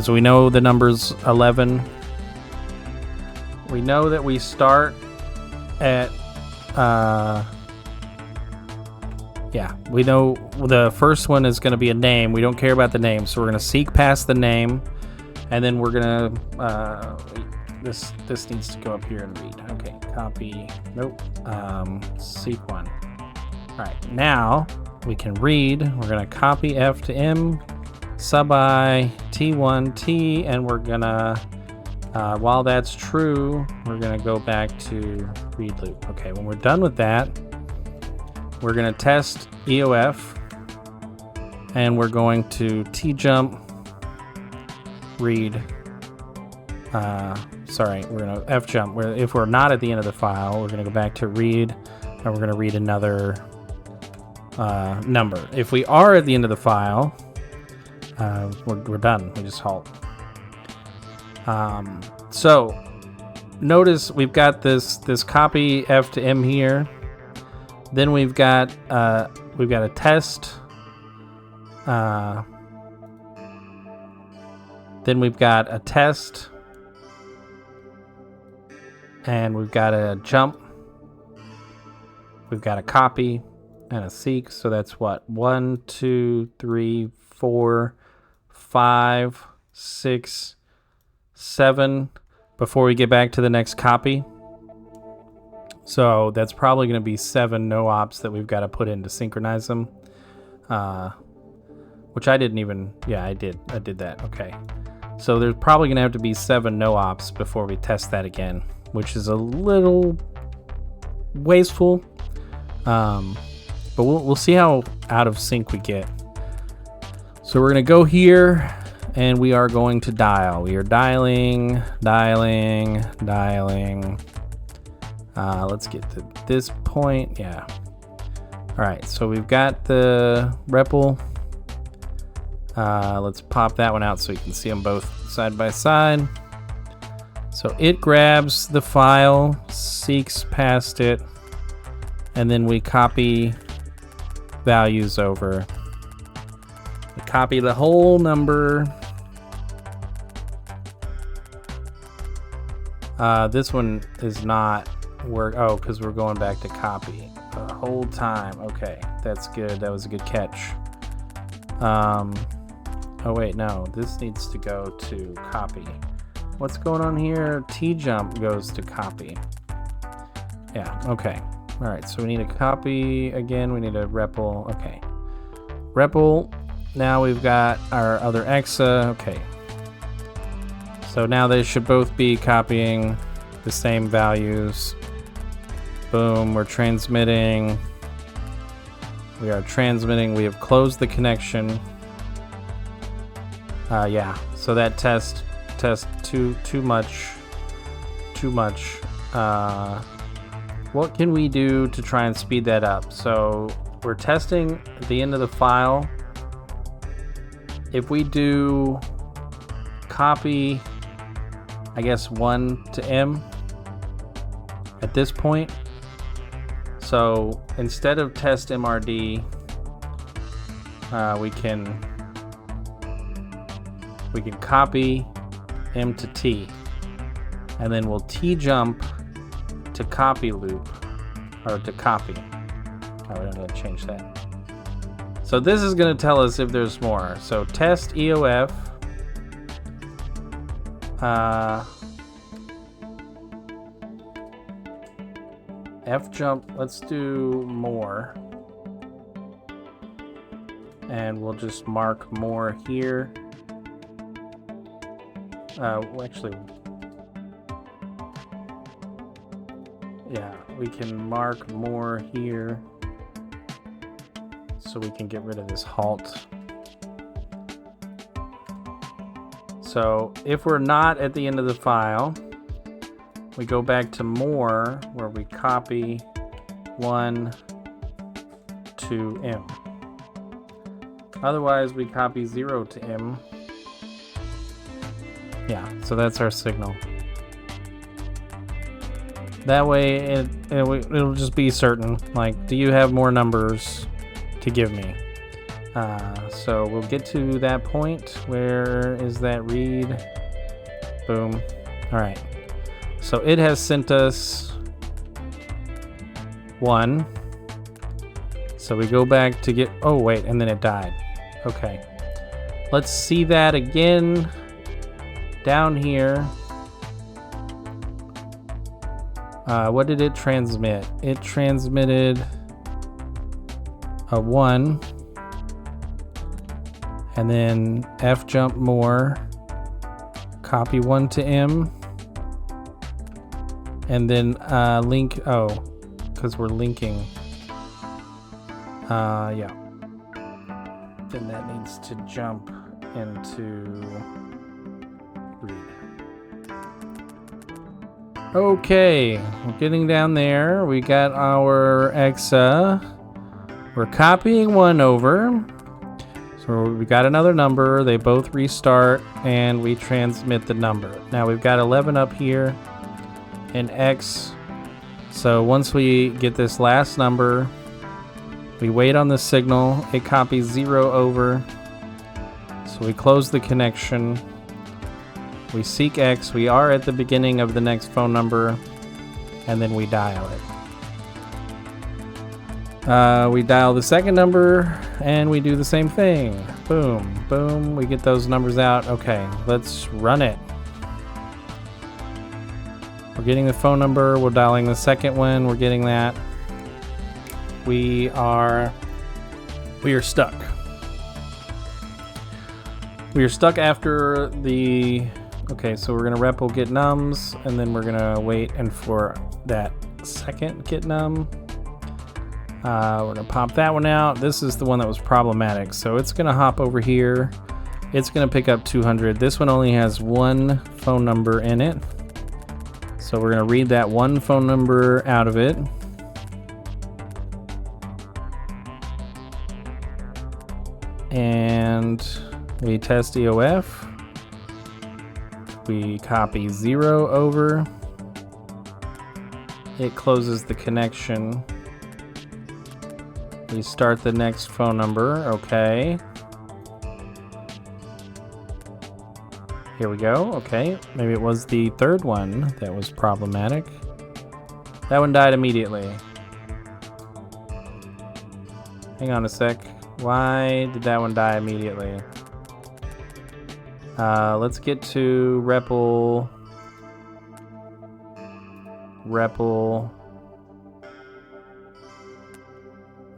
So we know the number's 11. We know that we start at, we know the first one is going to be a name. We don't care about the name, so we're going to seek past the name, and then we're going to, this needs to go up here and read. Okay, copy, nope, seek 1. All right, now we can read. We're gonna copy F to M, sub I, T1, T, and we're gonna, while that's true, we're gonna go back to read loop. Okay, when we're done with that, we're gonna test EOF, and we're going to T-jump, read, we're gonna F-jump. If we're not at the end of the file, we're gonna go back to read, and we're gonna read another number. If we are at the end of the file, we're done. We just halt. So notice we've got this copy F to M here. Then we've got a test. Then we've got a test, and we've got a jump. We've got a copy and a seek. So that's what? 1, 2, 3, 4, 5, 6, 7 before we get back to the next copy. So that's probably going to be 7 no-ops that we've got to put in to synchronize them. Which I didn't even, yeah, I did that. Okay. So there's probably going to have to be 7 no-ops before we test that again, which is a little wasteful. But we'll see how out of sync we get. So we're going to go here, and we are going to dial. We are dialing. Let's get to this point. Yeah. All right, so we've got the REPL. Let's pop that one out so you can see them both side by side. So it grabs the file, seeks past it, and then we copy values over. We copy the whole number. This one is not work. Oh, because we're going back to copy the whole time. Okay, that's good. That was a good catch. Oh wait, no, this needs to go to copy. What's going on here? T-jump goes to copy. Yeah, okay. All right, so we need a copy again. We need a REPL. Okay, REPL. Now we've got our other EXA. Okay. So now they should both be copying the same values. Boom, we're transmitting. We are transmitting. We have closed the connection. Yeah, so that test too much. What can we do to try and speed that up? So we're testing at the end of the file. If we do copy, I guess 1 to M at this point. So instead of test MRD, we can copy M to T, and then we'll T-jump to copy loop, or to copy. Oh, we don't need to change that. So this is going to tell us if there's more. So test EOF. F jump, let's do more. And we'll just mark more here. Actually, yeah, we can mark more here so we can get rid of this halt. So if we're not at the end of the file, we go back to more, where we copy 1 to M. Otherwise, we copy 0 to M. Yeah, so that's our signal. That way, it'll just be certain. Like, do you have more numbers to give me? So we'll get to that point. Where is that read? Boom. All right. So it has sent us 1. So we go back to get, oh wait, and then it died. Okay. Let's see that again. Down here. What did it transmit? It transmitted a 1, and then F jump more, copy 1 to M, and then link, because we're linking. Yeah. Then that needs to jump into read. Okay, we're getting down there. We got our Exa. We're copying 1 over. So we got another number. They both restart, and we transmit the number. Now we've got 11 up here in X. So once we get this last number, we wait on the signal. It copies 0 over. So we close the connection. We seek X. We are at the beginning of the next phone number, and then we dial it. We dial the second number, and we do the same thing. Boom, boom. We get those numbers out. Okay, let's run it. We're getting the phone number. We're dialing the second one. We're getting that. We are stuck. We are stuck after the... Okay, so we're gonna REPL get nums, and then we're gonna wait and for that second get num. We're gonna pop that one out. This is the one that was problematic, so it's gonna hop over here. It's gonna pick up 200. This one only has 1 phone number in it, so we're gonna read that 1 phone number out of it. And we test EOF. We copy 0 over. It closes the connection. We start the next phone number. Okay. Here we go. Okay. Maybe it was the third one that was problematic. That one died immediately. Hang on a sec. Why did that one die immediately? Let's get to REPL.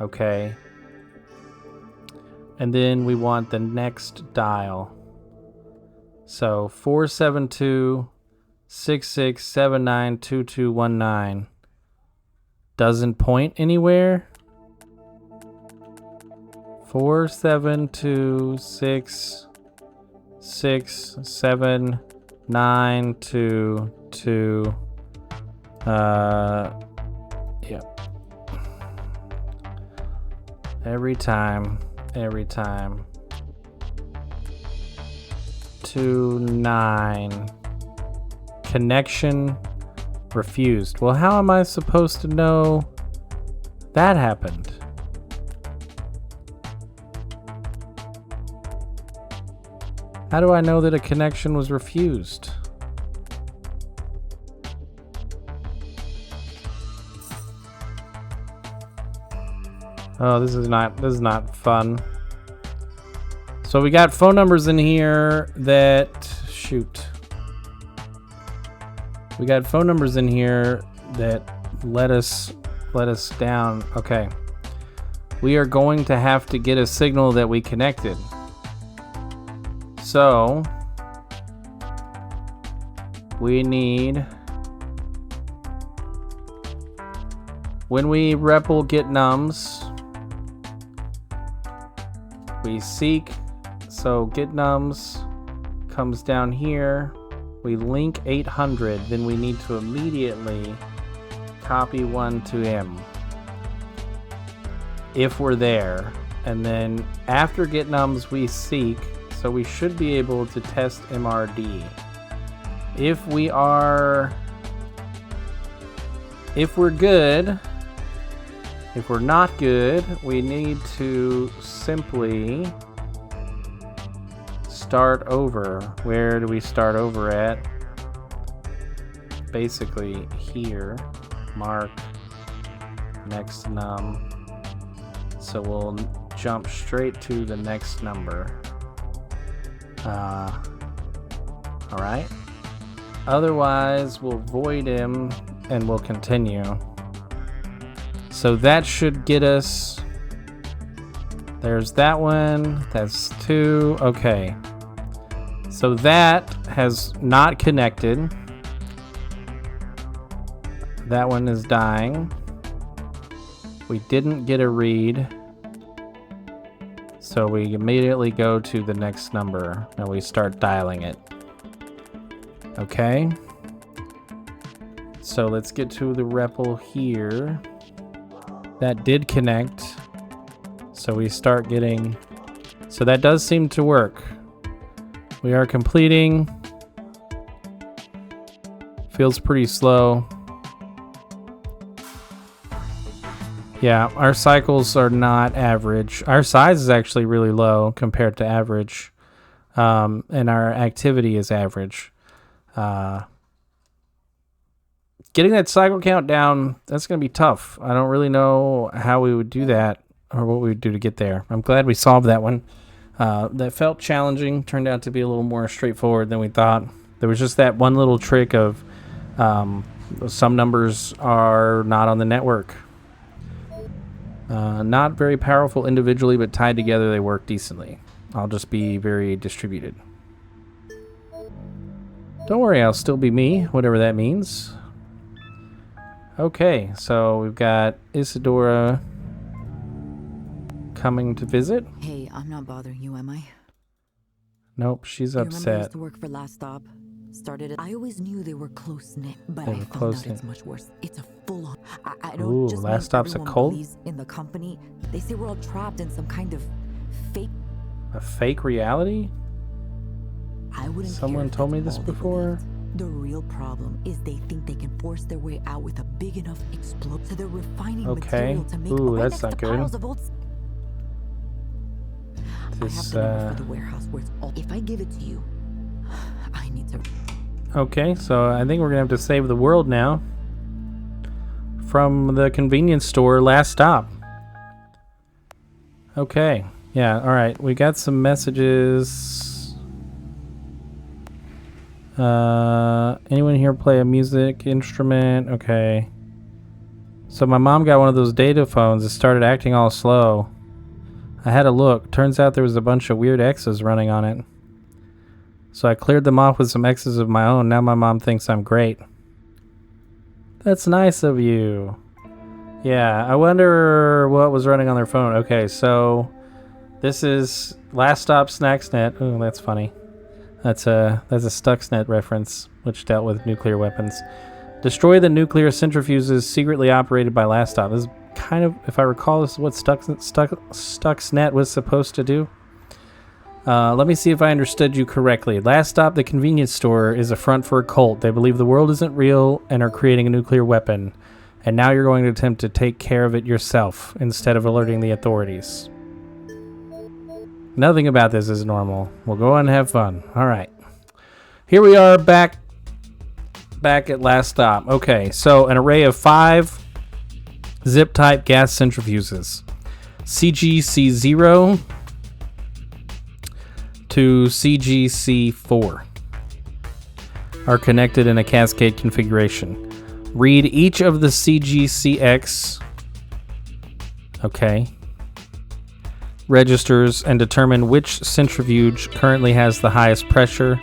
Okay. And then we want the next dial. So 472-6679-2219 doesn't point anywhere. 472-6679-22. Yeah. Every time. 29. Connection refused. Well, how am I supposed to know that happened? How do I know that a connection was refused? Oh, this is not fun. So we got phone numbers in here that we got phone numbers in here that let us down. Okay. We are going to have to get a signal that we connected. So we need, when we REPL get nums, we seek, so get nums comes down here, we link 800, then we need to immediately copy 1 to M if we're there, and then after get nums we seek. So we should be able to test MRD. If we're good, if we're not good, we need to simply start over. Where do we start over at? Basically here, mark next num. So we'll jump straight to the next number. All right. Otherwise, we'll void him and we'll continue. So that should get us There's that one. That's 2. Okay. So that has not connected. That one is dying. We didn't get a read. So we immediately go to the next number and we start dialing it. Okay. So let's get to the REPL here. That did connect. So we start getting... So that does seem to work. We are completing. Feels pretty slow. Yeah, our cycles are not average. Our size is actually really low compared to average. And our activity is average. Getting that cycle count down, that's going to be tough. I don't really know how we would do that or what we would do to get there. I'm glad we solved that one. That felt challenging. Turned out to be a little more straightforward than we thought. There was just that one little trick of some numbers are not on the network. Not very powerful individually, but tied together they work decently. I'll just be very distributed. Don't worry, I'll still be me, whatever that means. Okay, so we've got Isadora coming to visit. Hey, I'm not bothering you, am I? Nope, she's You remember I upset. used to work for Last Stop? Started it. I always knew they were close-knit, but They I were found out close-knit. it's much worse. It's a full-on... I don't Ooh, just Last mean Stop's a everyone cult? believes in the company. They say we're all trapped in some kind of fake... A fake reality? I wouldn't Someone care if told me that's this all they before. believed. The real problem is they think they can force their way out with a big enough explode. So they're refining Okay. material to make Ooh, right that's next not to good. piles of old... I have This, the number for the warehouse where it's all... If I give it to you, I need to... Okay, so I think we're gonna have to save the world now. From the convenience store, Last Stop. Okay, yeah, alright, we got some messages. Anyone here play a music instrument? Okay. So my mom got one of those data phones. It started acting all slow. I had a look. Turns out there was a bunch of weird X's running on it. So I cleared them off with some X's of my own. Now my mom thinks I'm great. That's nice of you. Yeah, I wonder what was running on their phone. Okay, so this is Last Stop Snaxnet. Oh, that's funny. That's a Stuxnet reference, which dealt with nuclear weapons. Destroy the nuclear centrifuges secretly operated by Last Stop. This is kind of, if I recall, this is what Stuxnet was supposed to do. Let me see if I understood you correctly. Last Stop, the convenience store, is a front for a cult. They believe the world isn't real and are creating a nuclear weapon. And now you're going to attempt to take care of it yourself instead of alerting the authorities. Nothing about this is normal. We'll go on and have fun. All right. Here we are back at Last Stop. Okay, so an array of 5 zip-type gas centrifuges. CGC0 to CGC4 are connected in a cascade configuration. Read each of the CGCX registers and determine which centrifuge currently has the highest pressure.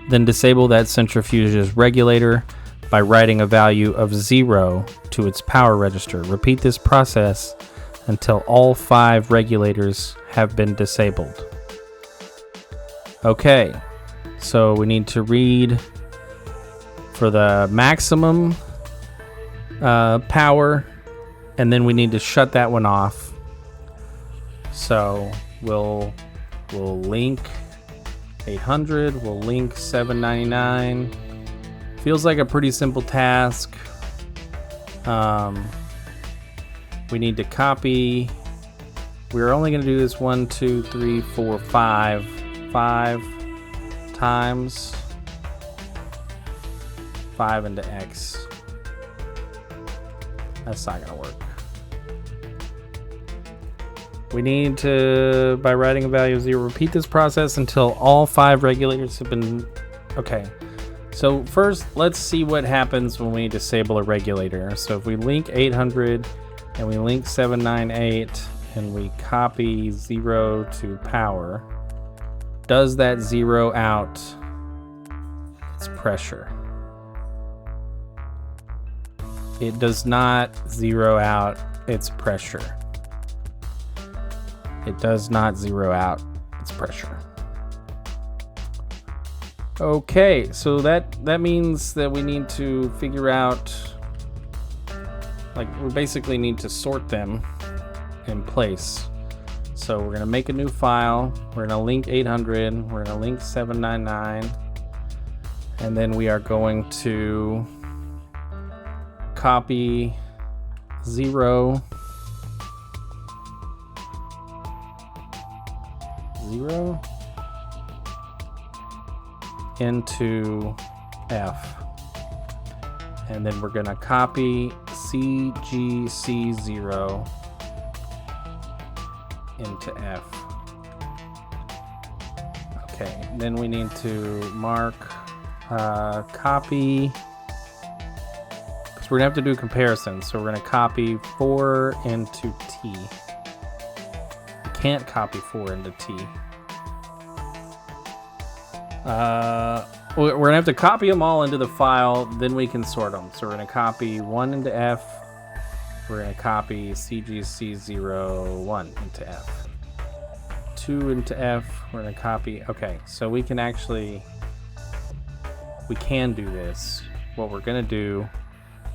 Then disable that centrifuge's regulator by writing a value of 0 to its power register. Repeat this process until all 5 regulators have been disabled. Okay, so we need to read for the maximum power, and then we need to shut that one off. So we'll link 800, we'll link 799. Feels like a pretty simple task. We need to copy. We're only going to do this 1, 2, 3, 4, 5 times 5 into X. That's not going to work. We need to, by writing a value of 0, repeat this process until all 5 regulators have been... Okay. So first, let's see what happens when we disable a regulator. So if we link 800 and we link 798 and we copy 0 to power, does that zero out its pressure? It does not zero out its pressure. It does not zero out its pressure. Okay, so that means that we need to figure out, like, we basically need to sort them in place. So we're gonna make a new file. We're gonna link 800. We're gonna link 799, and then we are going to copy 0 into F, and then we're gonna copy CGC0 into F. Okay, then we need to mark copy, because we're gonna have to do a comparison. So we're gonna copy 4 into T. We can't copy 4 into T. We're gonna have to copy them all into the file, then we can sort them. So we're gonna copy 1 into F. We're gonna copy CGC01 into F. 2 into F. We're gonna copy. Okay, so we can do this. What we're gonna do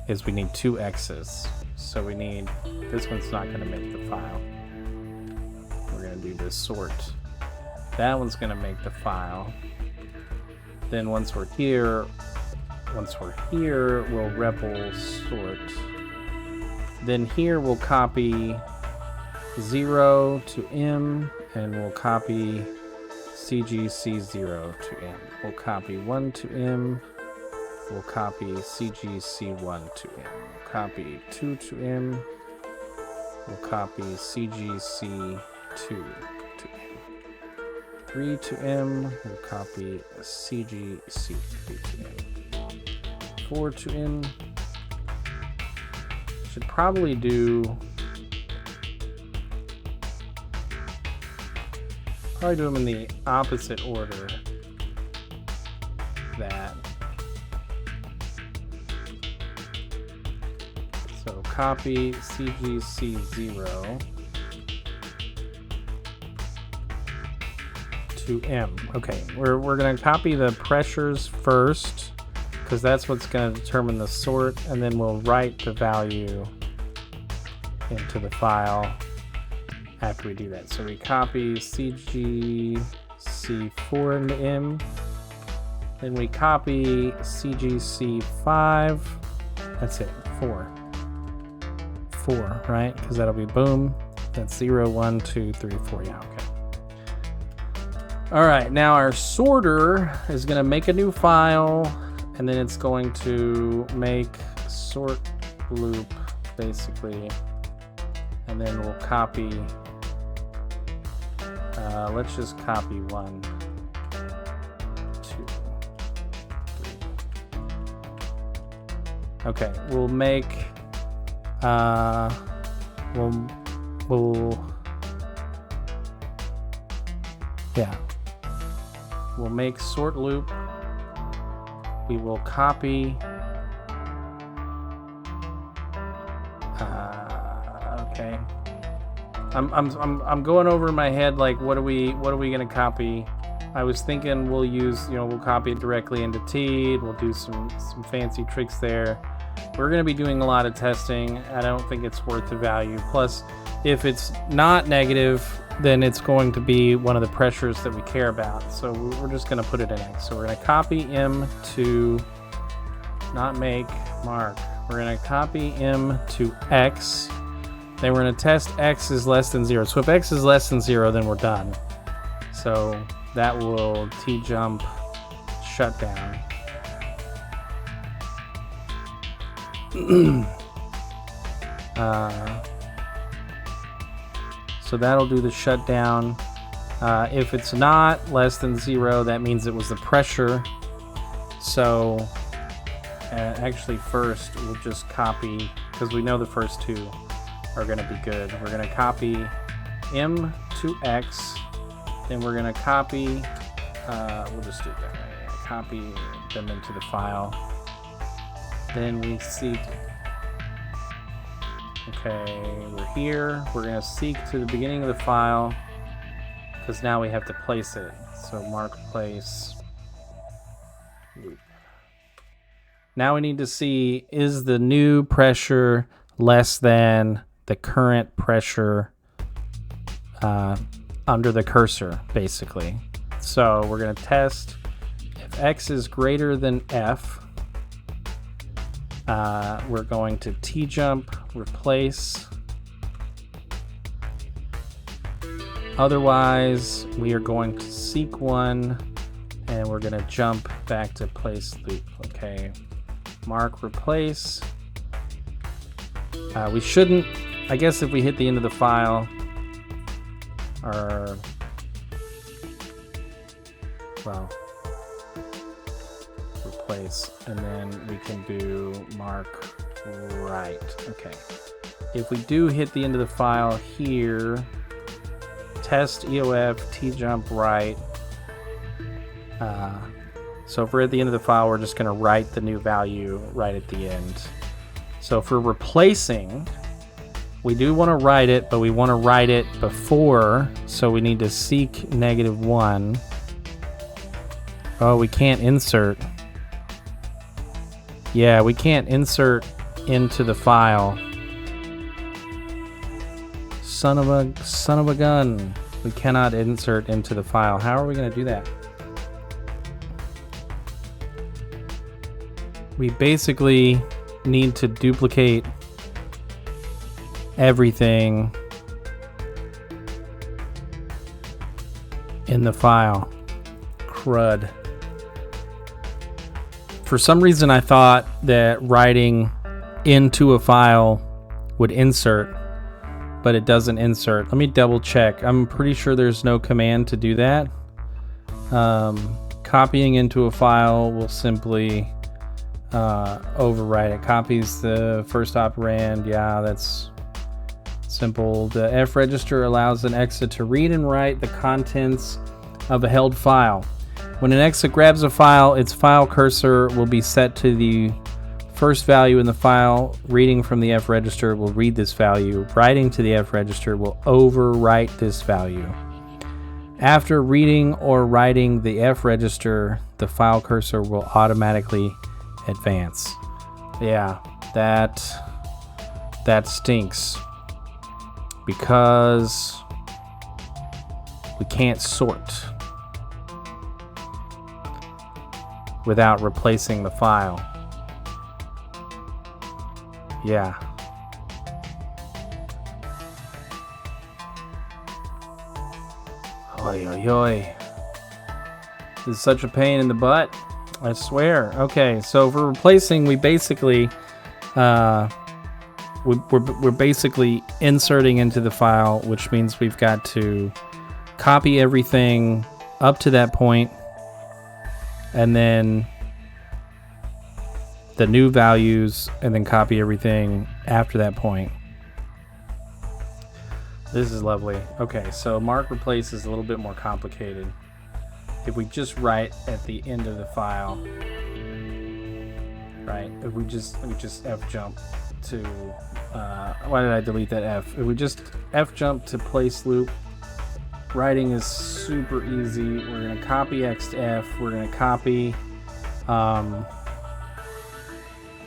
is we need 2 X's. So we need, this one's not gonna make the file. We're gonna do this sort. That one's gonna make the file. Then once we're here, we'll REPL sort. Then here we'll copy 0 to M, and we'll copy CGC0 to M. We'll copy 1 to M. We'll copy CGC1 to M. We'll copy 2 to M. We'll copy CGC2 to M. 3 to M. We'll copy CGC3 to M. 4 to M. Should probably do them in the opposite order. That. So copy CGC0 to M. Okay, we're gonna copy the pressures first, because that's what's gonna determine the sort, and then we'll write the value into the file after we do that. So we copy CGC4 into M, then we copy CGC5. That's it, 4, right? Because that'll be boom. That's 0, 1, 2, 3, 4. Yeah, okay. All right, now our sorter is going to make a new file, and then it's going to make sort loop, basically, and then we'll copy, let's just copy 1, 2, 3. Okay, we'll make, we'll make sort loop. We will copy. Okay. I'm going over in my head, like, what are we gonna copy? I was thinking we'll use, we'll copy it directly into T. We'll do some fancy tricks there. We're gonna be doing a lot of testing. I don't think it's worth the value. Plus, if it's not negative, then it's going to be one of the pressures that we care about. So we're just going to put it in X. So we're going to copy M to not make mark. We're going to copy M to X. Then we're going to test X is less than 0. So if X is less than 0, then we're done. So that will T-jump shut down. So that'll do the shutdown. If it's not less than 0, that means it was the pressure. So actually first we'll just copy, because we know the first two. are going to be good. We're going to copy M to X, then we're going to copy, we'll just do it that way. Copy them into the file. Then we seek, okay, we're here. We're going to seek to the beginning of the file because now we have to place it. So mark place loop. Now we need to see, is the new pressure less than the current pressure under the cursor, basically. So we're going to test if X is greater than F. We're going to T-jump, replace. Otherwise, we are going to seek one, and we're going to jump back to place loop. Okay, mark replace. We shouldn't, I guess if we hit the end of the file, or, well, replace, and then we can do mark right. Okay, if we do hit the end of the file here, test EOF T-jump right. So if we're at the end of the file, we're just going to write the new value right at the end. So if we're replacing, we do want to write it, but we want to write it before, so we need to seek -1. Oh, we can't insert. Yeah, we can't insert into the file. Son of a gun. We cannot insert into the file. How are we going to do that? We basically need to duplicate everything in the file. Crud. For some reason I thought that writing into a file would insert, but it doesn't insert. Let me double check. I'm pretty sure there's no command to do that. Copying into a file will simply overwrite it. Copies the first operand. Yeah, that's simple. The F register allows an EXA to read and write the contents of a held file. When an EXA grabs a file, its file cursor will be set to the first value in the file. Reading from the F register will read this value. Writing to the F register will overwrite this value. After reading or writing the F register, the file cursor will automatically advance. Yeah, that stinks because we can't sort without replacing the file. Yeah. Oi, oi, oi. This is such a pain in the butt, I swear. Okay, so for replacing, we basically we're basically inserting into the file, which means we've got to copy everything up to that point, and then the new values, and then copy everything after that point. This is lovely. Okay, so mark replace is a little bit more complicated. If we just write at the end of the file, right? If we just F jump to why did I delete that F? If we just F jump to place loop, writing is super easy. We're gonna copy X to F. We're gonna copy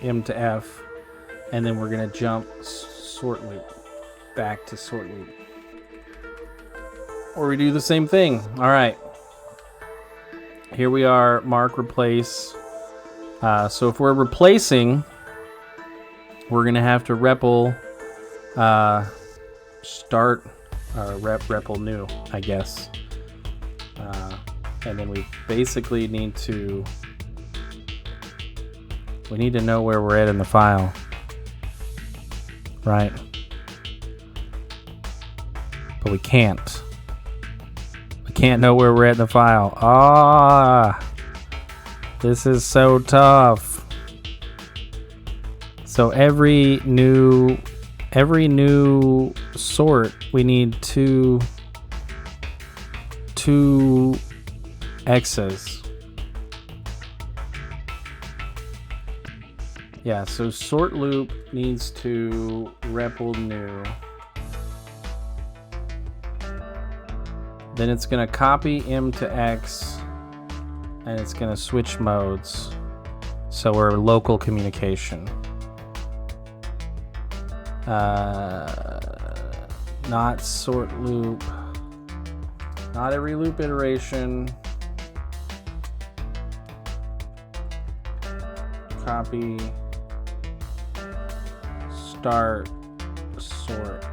M to F, and then we're gonna jump sort loop back to sort loop. Or we do the same thing. All right. Here we are, mark replace. So if we're replacing, we're gonna have to REPL start REPL new, I guess. And then we basically need to know where we're at in the file, right? But we can't. We can't know where we're at in the file. This is so tough. So every new every new sort, we need two X's. Yeah, so sort loop needs to REPL new. Then it's gonna copy M to X, and it's gonna switch modes. So we're local communication. Not sort loop. Not every loop iteration. Copy. Start. Sort.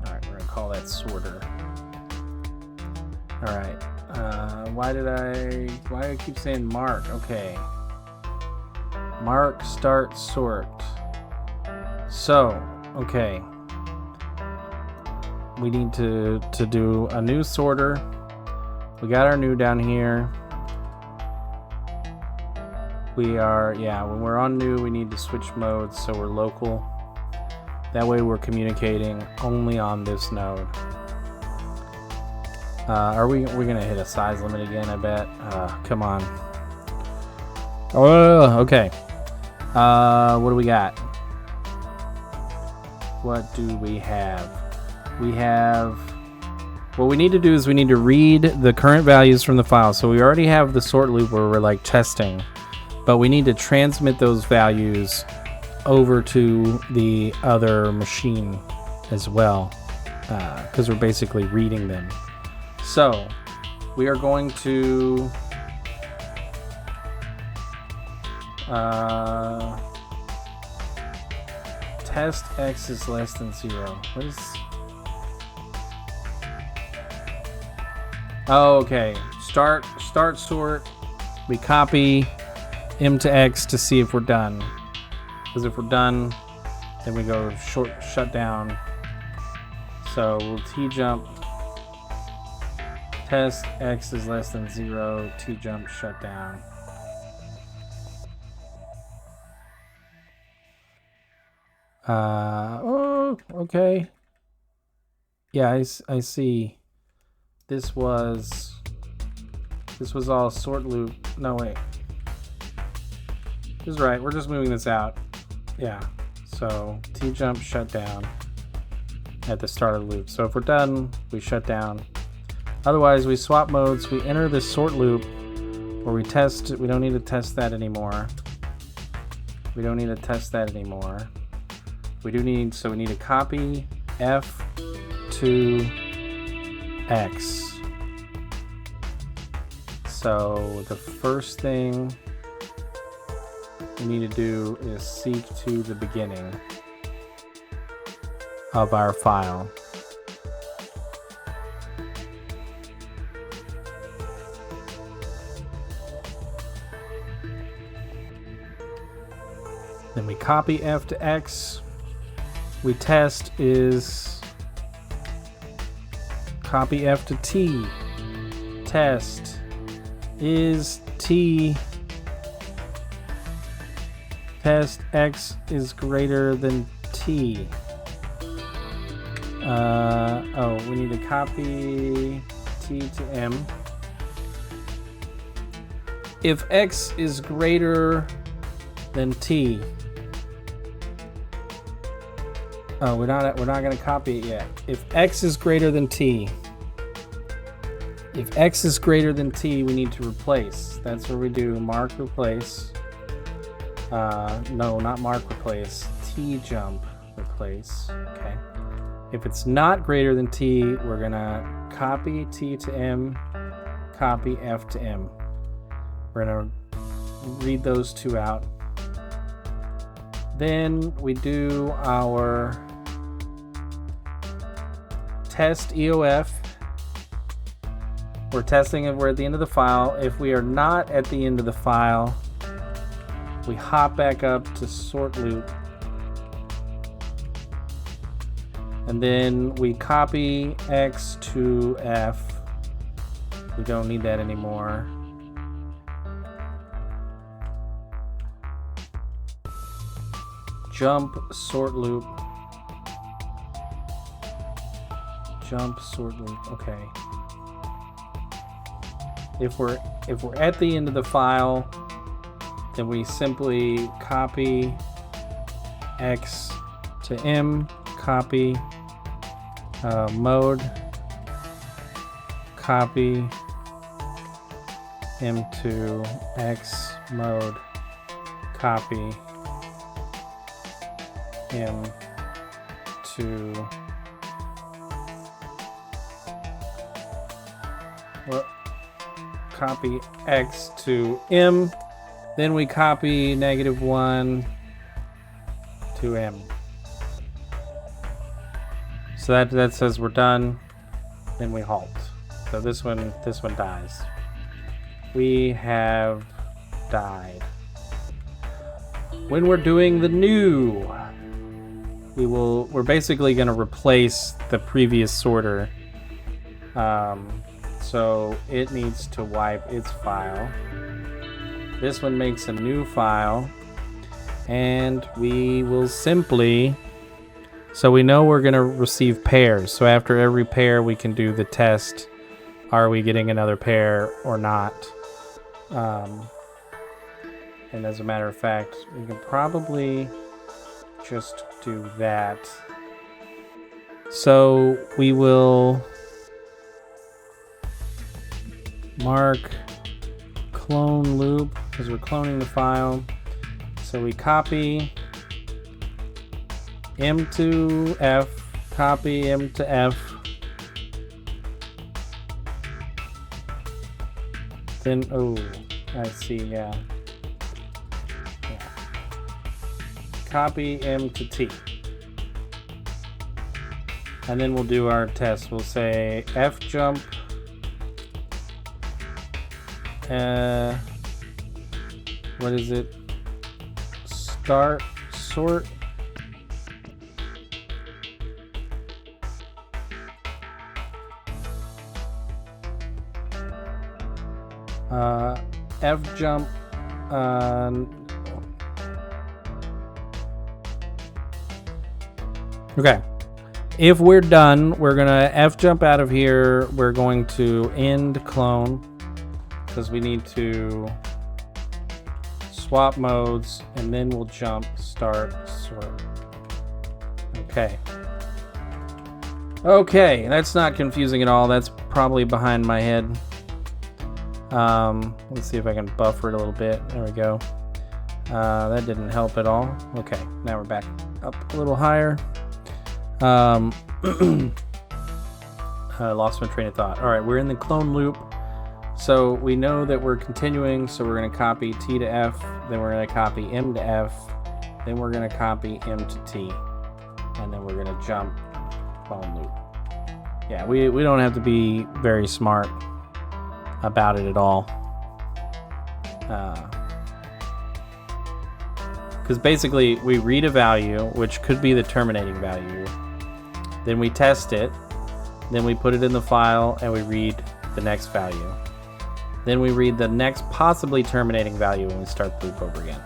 Alright, we're gonna call that sorter. Alright. Why do I keep saying mark? Okay. Mark, start, sort. So, okay. We need to do a new sorter. We got our new down here. We are, yeah, when we're on new, we need to switch modes so we're local. That way we're communicating only on this node. We're gonna hit a size limit again, I bet. Come on. Oh, okay. What do we got? What do we have? We have, what we need to do is we need to read the current values from the file. So we already have the sort loop where we're like testing, but we need to transmit those values over to the other machine as well, because we're basically reading them. So we are going to test X is less than 0. What is? Oh, okay. Start sort. We copy M to X to see if we're done. Because if we're done, then we go shut down. So we'll T jump. Test X is less than 0. T jump shut down. Oh, okay. Yeah, I see. This was all sort loop. No, wait. This is right. We're just moving this out. Yeah. So T jump shut down at the start of the loop. So if we're done, we shut down. Otherwise, we swap modes. We enter this sort loop where we test. We don't need to test that anymore. We don't need to test that anymore. We do need, so we need to copy F to X. So the first thing we need to do is seek to the beginning of our file. Then we copy F to X. We test is copy F to T. Test is T. Test X is greater than T. We need to copy T to M. If X is greater than T. Oh, we're not going to copy it yet. If X is greater than T. If X is greater than T, we need to replace. That's where we do mark replace. No, not mark replace. T jump replace. Okay. If it's not greater than T, we're going to copy T to M, copy F to M. We're going to read those two out. Then we do our test EOF. We're testing if we're at the end of the file. If we are not at the end of the file, we hop back up to sort loop. And then we copy X to F. We don't need that anymore. jump sort loop. Jump sort loop. Okay. If we're at the end of the file, then we simply copy X to M, copy mode, copy M to X mode, copy M to copy X to M, then we copy -1 to M. So that says we're done. Then we halt. So this one dies. We have died. When we're doing the new, we're basically going to replace the previous sorter. So it needs to wipe its file. This one makes a new file, and we will simply, so we know we're going to receive pairs. So after every pair, we can do the test. Are we getting another pair or not? And as a matter of fact, we can probably just do that. So we will mark clone loop because we're cloning the file. So we copy M to F, copy M to F, then I see, yeah. Copy M to T, and then we'll do our test. We'll say F jump what is it? Start sort. F jump. Okay. If we're done, we're gonna F jump out of here. We're going to end clone because we need to swap modes, and then we'll jump start sort. Okay. Okay, that's not confusing at all. That's probably behind my head. Let's see if I can buffer it a little bit. There we go. That didn't help at all. Okay, now we're back up a little higher. I lost my train of thought. All right, we're in the clone loop. So we know that we're continuing, so we're going to copy T to F, then we're going to copy M to F, then we're going to copy M to T, and then we're going to jump clone loop. Yeah, we don't have to be very smart about it at all. Because basically we read a value, which could be the terminating value, then we test it, then we put it in the file, and we read the next value. Then we read the next possibly terminating value, and we start the loop over again.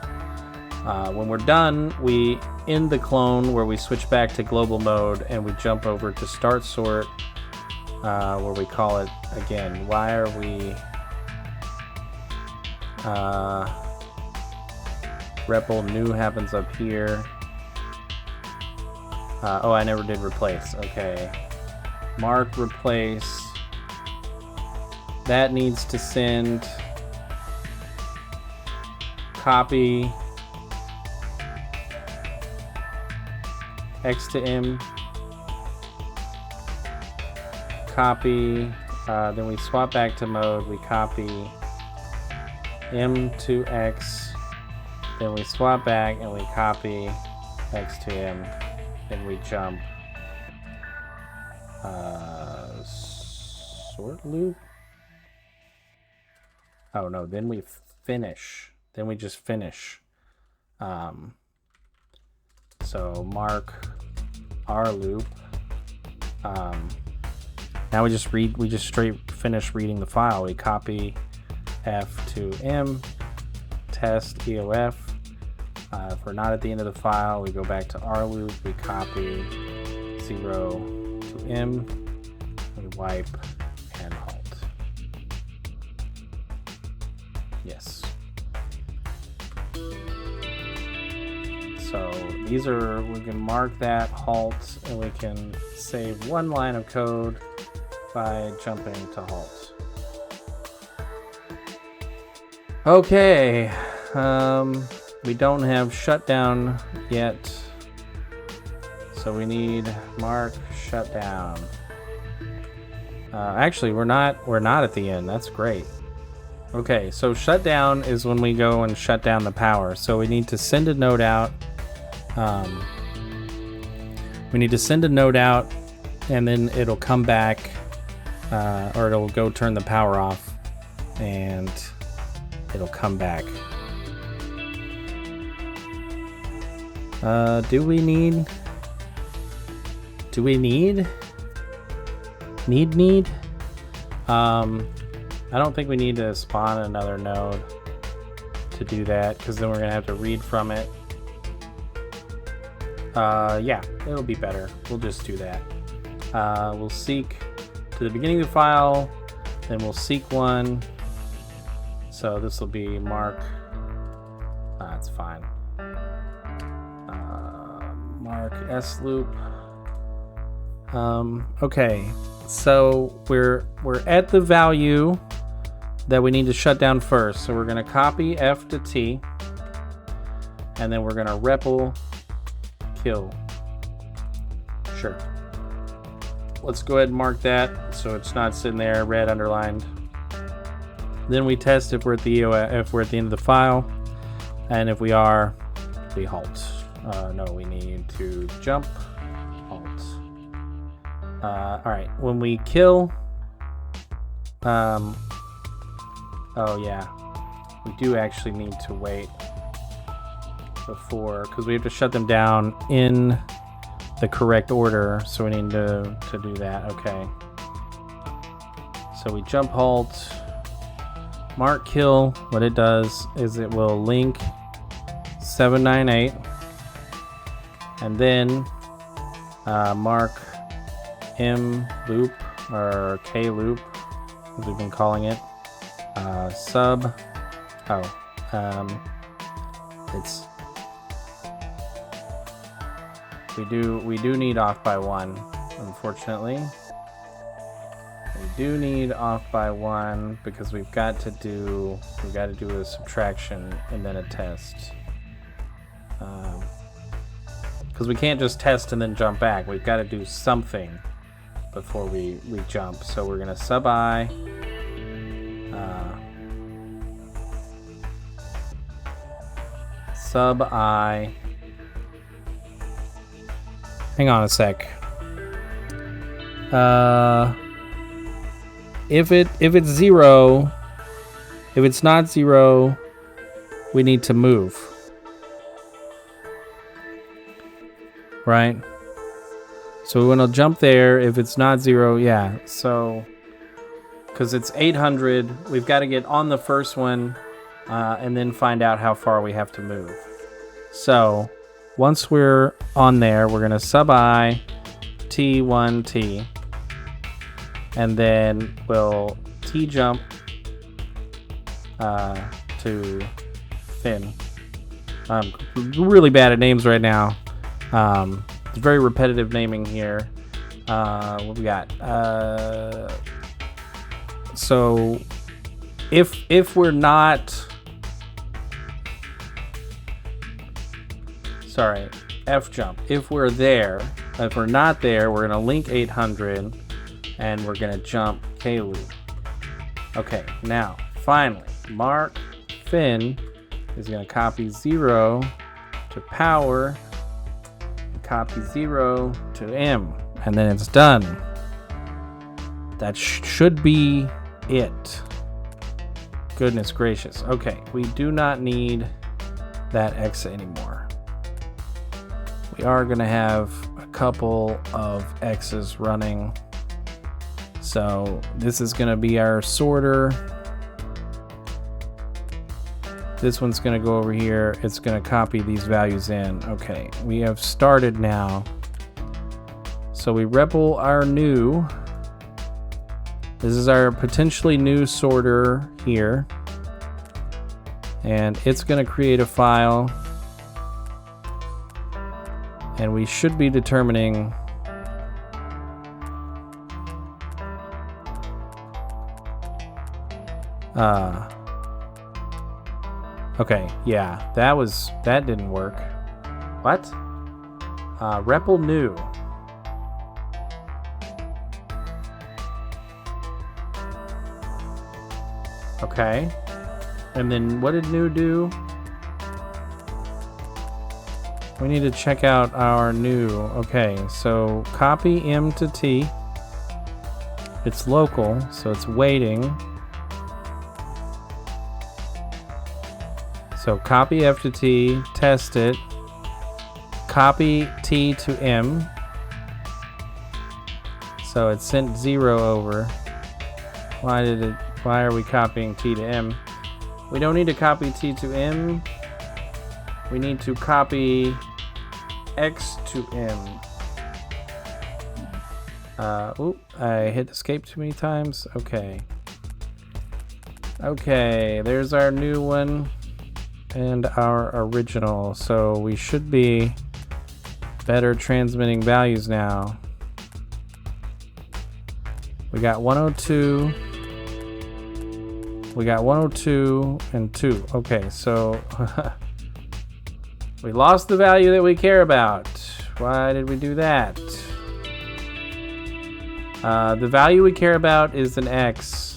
When we're done, we end the clone where we switch back to global mode, and we jump over to start sort, where we call it again. Why are we REPL new happens up here. Oh, I never did replace. Okay. Mark replace. That needs to send copy X to M. Copy. Then we swap back to mode. We copy M to X. Then we swap back and we copy X to M. Then we jump sort loop. Oh no, then we finish. Then we just finish. So mark our loop. Now we just straight finish reading the file. We copy F to M, test EOF. If we're not at the end of the file, we go back to our loop, we copy 0 to M, we wipe and halt. Yes. So these are, we can mark that halt, and we can save one line of code by jumping to halt. Okay, we don't have shutdown yet, so we need mark shutdown. Actually, we're not at the end. That's great. Okay, so shutdown is when we go and shut down the power. So we need to send a node out. We need to send a node out, and then it'll come back, or it'll go turn the power off, and it'll come back. Do we need? I don't think we need to spawn another node to do that, because then we're gonna have to read from it. Yeah, it'll be better. We'll just do that. We'll seek to the beginning of the file, then we'll seek one. So this will be mark. That's fine. Mark S loop. Okay, so we're at the value that we need to shut down first. So we're gonna copy F to T, and then we're gonna REPL kill. Sure. Let's go ahead and mark that so it's not sitting there red underlined. Then we test if we're at the end of the file, and if we are, we halt. No, we need to jump, halt. All right, when we kill, oh yeah, we do actually need to wait before, because we have to shut them down in the correct order, so we need to do that. Okay, so we jump, halt, mark kill. What it does is it will link 798, and then mark M loop, or K loop as we've been calling it, sub, it's, we do need off by one, unfortunately. We do need off by one because we've got to do a subtraction and then a test. Because we can't just test and then jump back. We've got to do something before we jump. So we're gonna sub I. Sub I. Hang on a sec. If it's 0, if it's not 0, we need to move. Right? So we want to jump there. If it's not 0, yeah. So, because it's 800, we've got to get on the first one and then find out how far we have to move. So, once we're on there, we're going to sub I T1T. And then we'll T jump to Finn. I'm really bad at names right now. It's very repetitive naming here. What we got? So if we're not, sorry, F jump. If we're there, if we're not there, we're gonna link 800 and we're gonna jump K loop. Okay, now finally, mark Finn is gonna copy 0 to power, copy 0 to M, and then it's done. That should be it. Goodness gracious. Okay, we do not need that Exa anymore. We are gonna have a couple of X's running. So this is gonna be our sorter. This This one's going to go over here. It's going to copy these values in. Okay, we have started now. So we REPL our new. This is our potentially new sorter here. And it's going to create a file. And we should be determining okay, yeah, that didn't work. What? REPL new. Okay. And then what did new do? We need to check out our new. Okay, so copy M to T. It's local, so it's waiting. So copy F to T, test it. Copy T to M. So it sent 0 over. Why are we copying T to M? We don't need to copy T to M. We need to copy X to M. Oop, I hit escape too many times. Okay. Okay, there's our new one and our original. So we should be better transmitting values now. We got 102. We got 102 and 2. Okay, so we lost the value that we care about. Why did we do that? The value we care about is an X.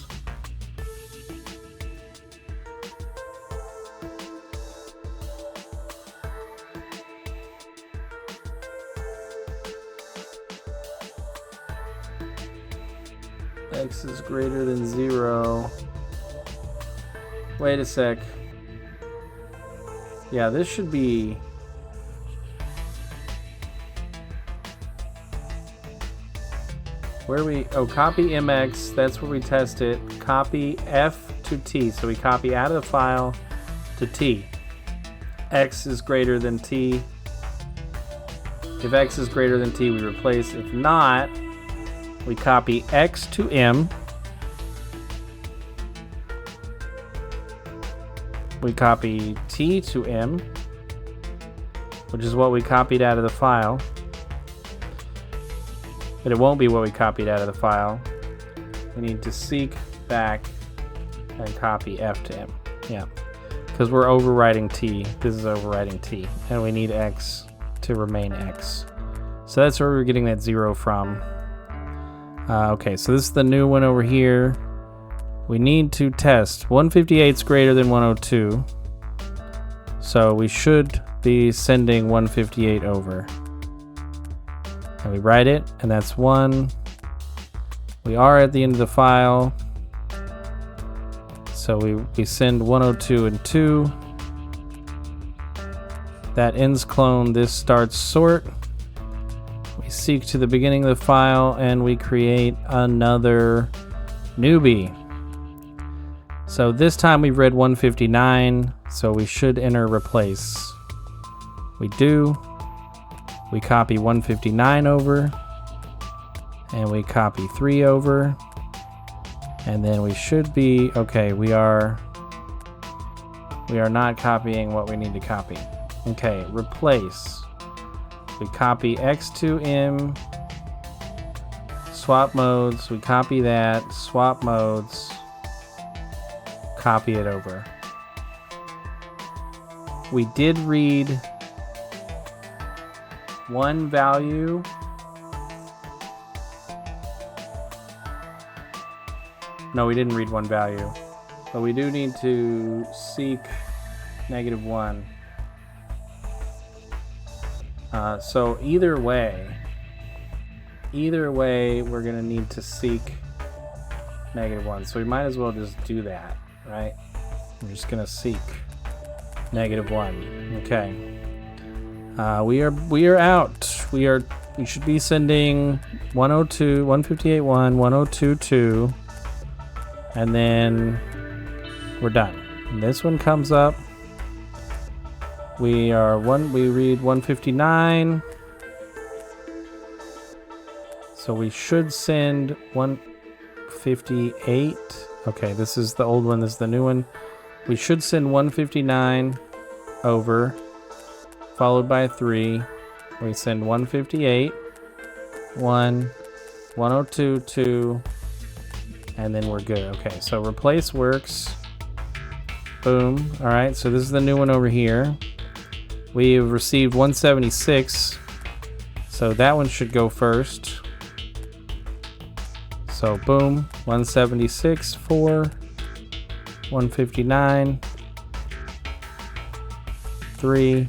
X is greater than 0. Wait a sec. Yeah, this should be... Where we... Oh, copy MX. That's where we test it. Copy F to T. So we copy out of the file to T. X is greater than T. If X is greater than T, we replace. If not, we copy X to M. We copy T to M, which is what we copied out of the file. But it won't be what we copied out of the file. We need to seek back and copy F to M. Yeah, because we're overwriting T. This is overwriting T. And we need X to remain X. So that's where we're getting that 0 from. Okay, so this is the new one over here. We need to test 158 is greater than 102. So we should be sending 158 over. And we write it, and that's 1. We are at the end of the file. So we send 102 and 2. That ends clone, this starts sort. We seek to the beginning of the file, and we create another newbie. So this time we've read 159, so we should enter replace. We do. We copy 159 over, and we copy 3 over, and then we should be, okay, we are not copying what we need to copy. Okay, replace. We copy X to M, swap modes, we copy that, swap modes, copy it over. We did read one value. No, we didn't read one value, but we do need to seek -1. So either way, we're gonna need to seek -1. So we might as well just do that, right? We're just gonna seek -1. Okay. We are out. We should be sending 102, 158.1, 102.2, and then we're done. And this one comes up. We read 159. So we should send 158. Okay, this is the old one, this is the new one. We should send 159 over, followed by 3. We send 158, 1, 102, 2, and then we're good. Okay, so replace works. Boom. All right, so this is the new one over here. We have received 176, so that one should go first. So boom, 176, 4, 159, 3,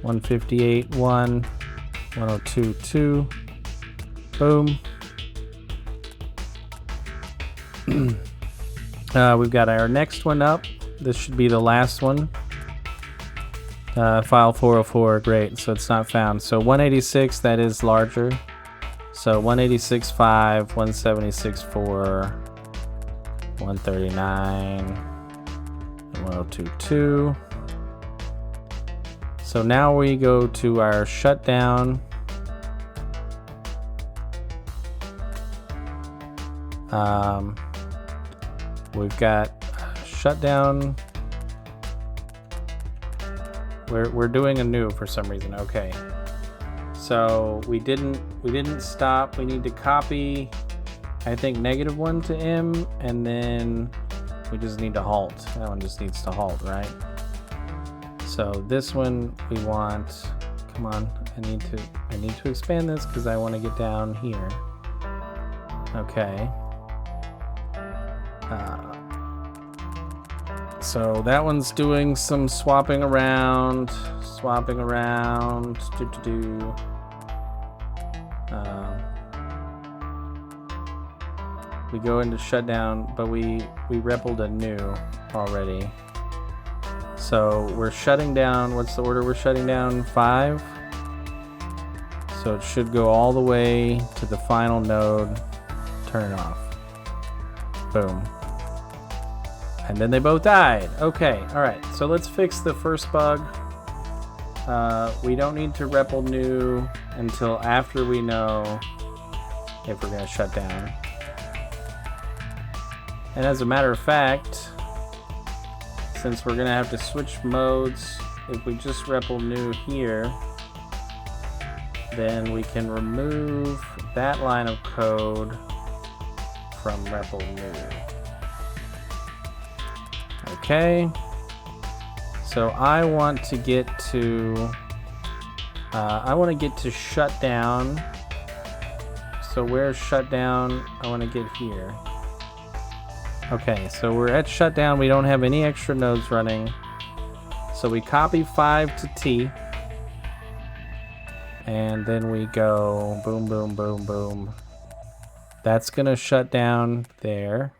158, 1, 102, 2, boom. We've got our next one up. This should be the last one. File 404, great, so it's not found. So 186, that is larger. So 186.5, 176.4, 139, and 102.2. So now we go to our shutdown. We've got shutdown. We're doing a new for some reason. Okay. So we didn't stop. We need to copy, I think, -1 to M, and then we just need to halt. That one just needs to halt, right? So this one we want. Come on, I need to expand this because I want to get down here. Okay. So that one's doing some swapping around. We go into shutdown, but we repled a new already. So we're shutting down. What's the order we're shutting down? 5. So it should go all the way to the final node. Turn it off. Boom. And then they both died. Okay, all right. So let's fix the first bug. We don't need to REPL new until after we know if we're going to shut down. And as a matter of fact, since we're going to have to switch modes, if we just REPL new here, then we can remove that line of code from REPL new. Okay. So I want to get to shutdown. So where's shutdown? I want to get here. Okay, so we're at shutdown. We don't have any extra nodes running. So we copy 5 to T. And then we go boom, boom, boom, boom. That's going to shut down there.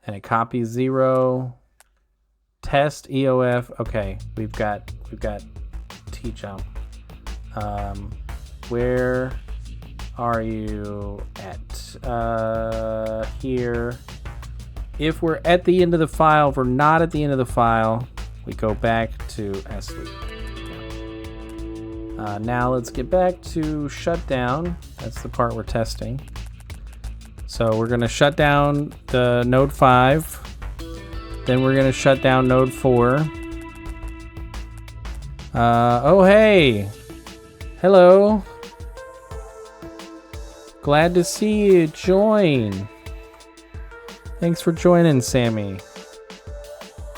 And it copies 0. Test EOF. Okay, we've got T jump. Where are you at? Here. If we're at the end of the file, if we're not at the end of the file, we go back to sleep. Now let's get back to shutdown. That's the part we're testing. So we're going to shut down the node 5. Then we're going to shut down node 4. Oh, hey. Hello. Glad to see you join. Thanks for joining, Sammy.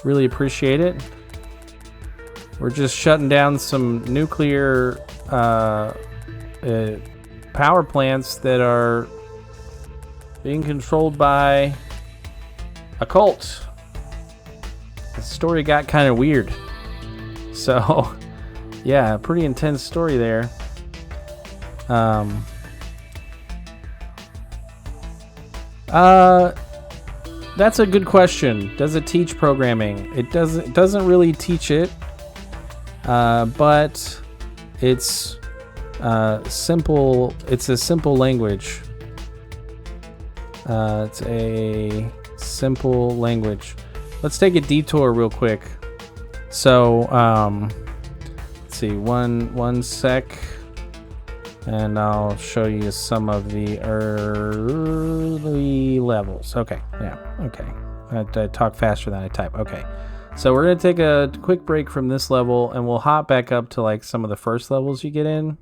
Really appreciate it. We're just shutting down some nuclear power plants that are being controlled by a cult. The story got kind of weird. So, yeah, pretty intense story there. That's a good question. Does it teach programming? It doesn't really teach it, but it's simple. It's a simple language. It's a simple language. Let's take a detour real quick. So let's see, one sec, and I'll show you some of the early levels. Okay, yeah, okay. I talk faster than I type. Okay, so we're gonna take a quick break from this level, and we'll hop back up to like some of the first levels you get in.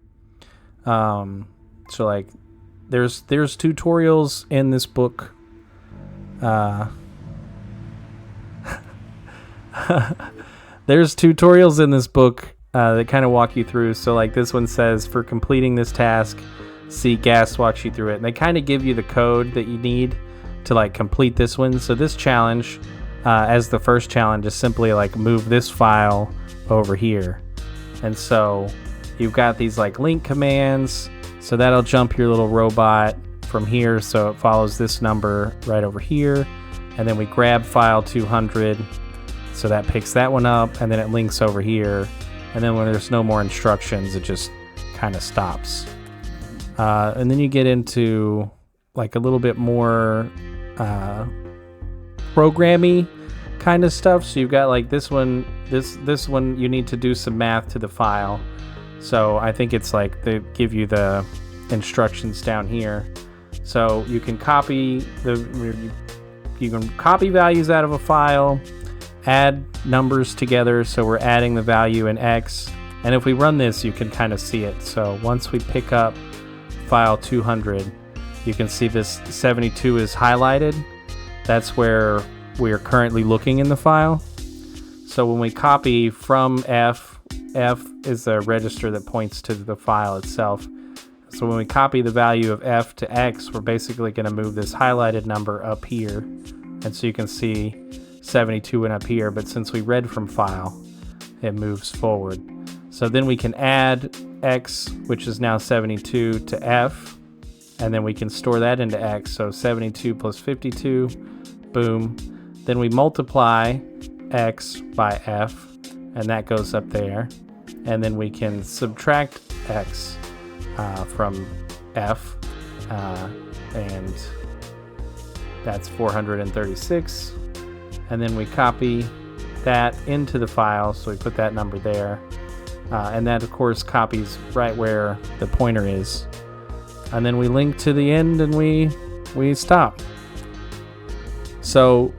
So like, there's tutorials in this book. There's tutorials in this book that kind of walk you through. So like this one says, for completing this task, see Gas walks you through it. And they kind of give you the code that you need to like complete this one. So this challenge, as the first challenge, is simply like move this file over here. And so you've got these like link commands. So that'll jump your little robot from here. So it follows this number right over here. And then we grab file 200. So that picks that one up, and then it links over here. And then when there's no more instructions, it just kind of stops. And then you get into like a little bit more programmy kind of stuff. So you've got like this one, this one you need to do some math to the file. So I think it's like they give you the instructions down here. So you can copy values out of a file, add numbers together. So we're adding the value in X, and if we run this, you can kind of see it. So once we pick up file 200, you can see this 72 is highlighted. That's where we are currently looking in the file. So when we copy from F is a register that points to the file itself. So when we copy the value of F to X, we're basically going to move this highlighted number up here. And so you can see 72 went up here, but since we read from file, it moves forward. So then we can add X, which is now 72, to F, and then we can store that into X. So 72 plus 52, boom. Then we multiply X by F, and that goes up there. And then we can subtract X from F, and that's 436. And then we copy that into the file, so we put that number there. And that, of course, copies right where the pointer is. And then we link to the end, and we stop. So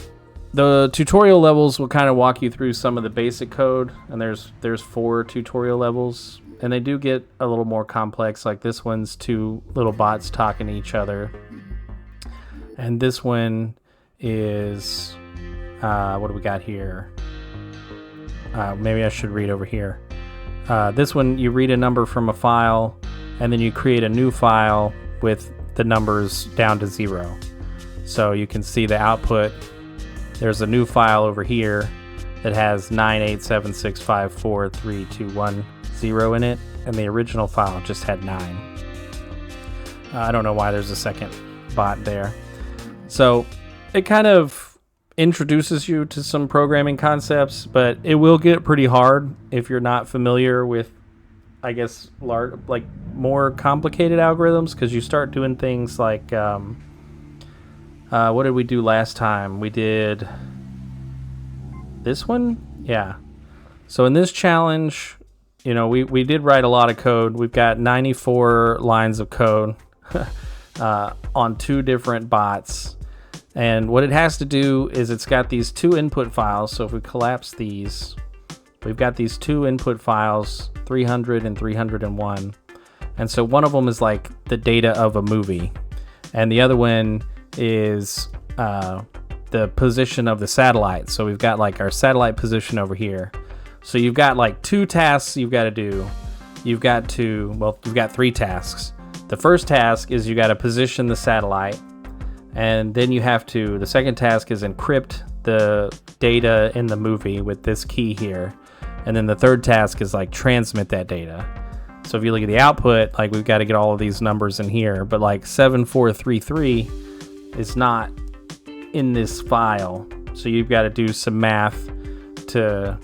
the tutorial levels will kind of walk you through some of the basic code, and there's 4 tutorial levels. And they do get a little more complex, like this one's 2 little bots talking to each other. And this one is... what do we got here? Maybe I should read over here. This one, you read a number from a file, and then you create a new file with the numbers down to 0. So you can see the output. There's a new file over here that has 98765432110 in it, and the original file just had 9. I don't know why there's a second bot there. So it kind of introduces you to some programming concepts, but it will get pretty hard if you're not familiar with, I guess, like more complicated algorithms, because you start doing things like what did we do last time? We did this one? Yeah. So in this challenge, you know, we did write a lot of code. We've got 94 lines of code on 2 different bots. And what it has to do is it's got these 2 input files. So if we collapse these, we've got these 2 input files, 300 and 301. And so one of them is like the data of a movie. And the other one is the position of the satellite. So we've got like our satellite position over here. So you've got like 2 tasks you've got to do. You've got 3 tasks. The first task is you got to position the satellite. And then you have to, the second task is encrypt the data in the movie with this key here. And then the third task is like transmit that data. So if you look at the output, like we've got to get all of these numbers in here, but like 7433 is not in this file. So you've got to do some math to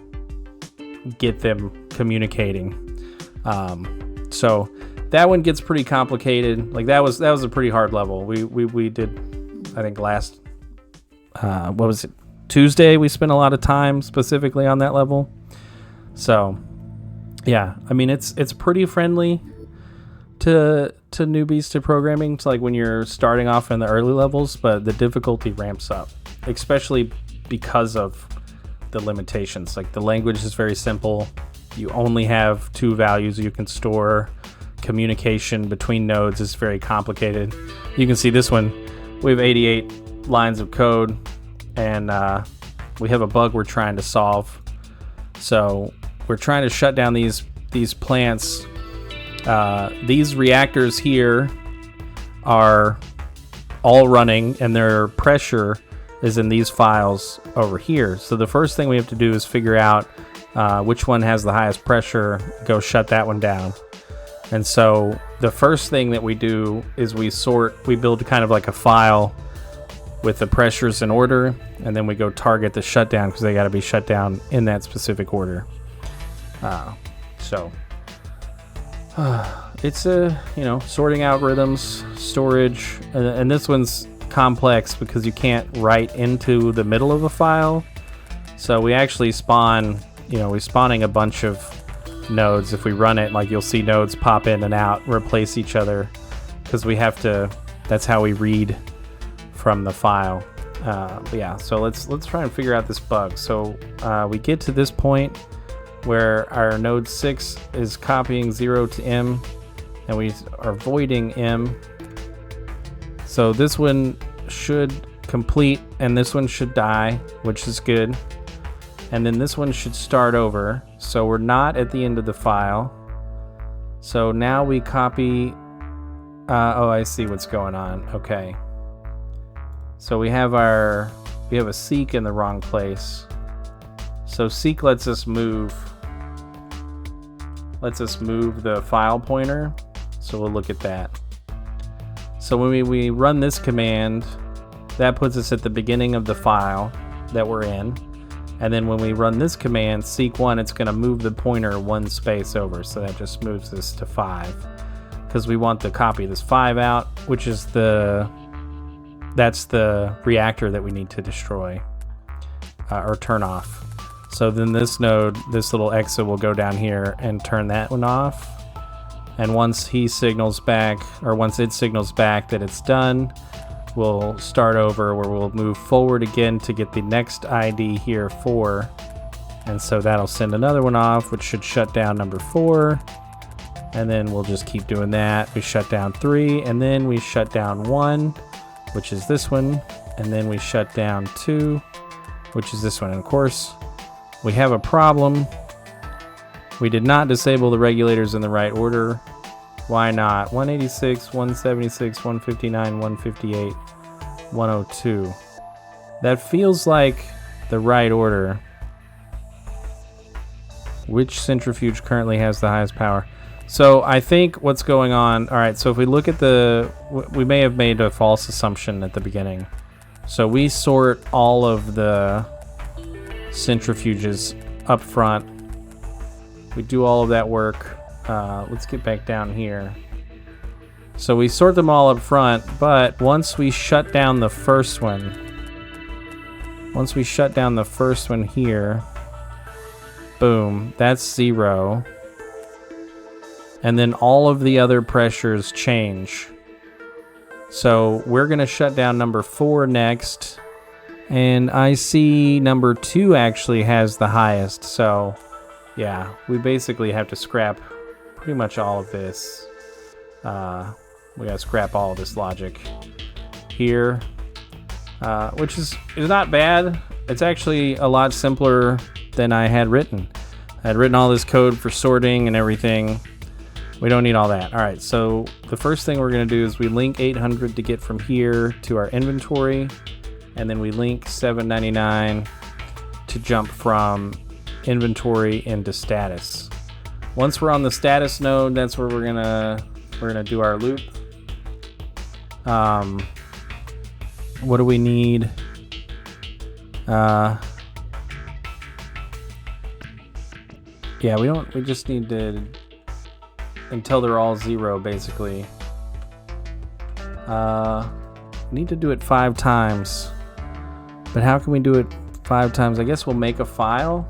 get them communicating. So that one gets pretty complicated. Like that was a pretty hard level. We did, I think last, Tuesday, we spent a lot of time specifically on that level. So yeah, I mean it's pretty friendly to newbies to programming. It's like when you're starting off in the early levels, but the difficulty ramps up, especially because of the limitations. Like the language is very simple. You only have 2 values you can store. Communication between nodes is very complicated. You can see this one, we have 88 lines of code, and we have a bug we're trying to solve. So we're trying to shut down these plants. These reactors here are all running, and their pressure is in these files over here. So the first thing we have to do is figure out which one has the highest pressure, go shut that one down. And so the first thing that we do is we build kind of like a file with the pressures in order, and then we go target the shutdown because they got to be shut down in that specific order. It's sorting algorithms, storage, and this one's complex because you can't write into the middle of a file. So we actually spawn, we're spawning a bunch of nodes. If we run it, like you'll see nodes pop in and out, replace each other, because we have to. That's how we read from the file. But yeah, so let's try and figure out this bug. So we get to this point where our node 6 is copying 0 to M, and we are voiding M. So this one should complete, and this one should die, which is good. And then this one should start over. So we're not at the end of the file. So now we copy. Oh, I see what's going on. Okay. So we have a seek in the wrong place. So seek lets us move the file pointer. So we'll look at that. So when we run this command, that puts us at the beginning of the file that we're in. And then when we run this command, seek1, it's going to move the pointer 1 space over. So that just moves this to 5. Because we want to copy this 5 out, which is that's the reactor that we need to destroy or turn off. So then this node, this little exa will go down here and turn that one off. And once he signals back, or once it signals back that it's done, we'll start over where we'll move forward again to get the next ID here, 4. And so that'll send another one off, which should shut down number 4. And then we'll just keep doing that. We shut down 3, and then we shut down 1, which is this one. And then we shut down 2, which is this one. And of course, we have a problem. We did not disable the regulators in the right order. Why not? 186, 176, 159, 158, 102. That feels like the right order. Which centrifuge currently has the highest power? So I think what's going on, all right, so if we look at we may have made a false assumption at the beginning. So we sort all of the centrifuges up front. We do all of that work. Let's get back down here. So we sort them all up front, but once we shut down the first one, here, boom, that's 0. And then all of the other pressures change. So we're going to shut down number 4 next. And I see number 2 actually has the highest. So yeah, we basically have to scrap pretty much all of this. We got to scrap all of this logic here, which is not bad. It's actually a lot simpler than I had written. I had written all this code for sorting and everything. We don't need all that. All right, so the first thing we're going to do is we link 800 to get from here to our inventory, and then we link 799 to jump from inventory into status. Once we're on the status node, that's where we're gonna do our loop. What do we need? Yeah, we just need to, until they're all 0, basically. Need to do it 5 times. But how can we do it 5 times? I guess we'll make a file.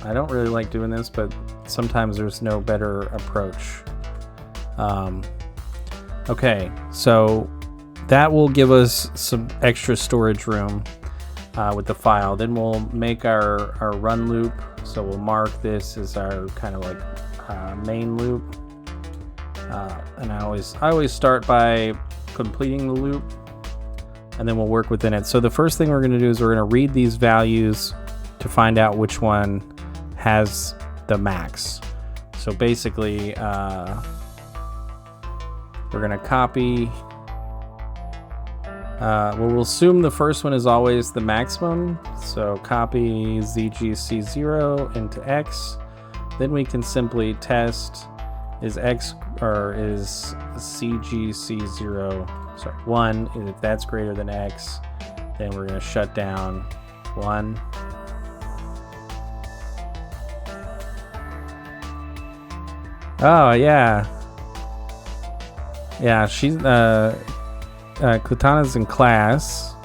I don't really like doing this, but sometimes there's no better approach. Okay, so that will give us some extra storage room with the file. Then we'll make our run loop. So we'll mark this as our kind of like main loop. And I always start by completing the loop, and then we'll work within it. So the first thing we're going to do is we're going to read these values to find out which one has the max. So basically, we're going to copy. We'll assume the first one is always the maximum. So copy ZGC0 into X. Then we can simply test is X or is CGC0, sorry, 1. If that's greater than X, then we're going to shut down 1. Oh, yeah. Yeah, she's, Katana's in class.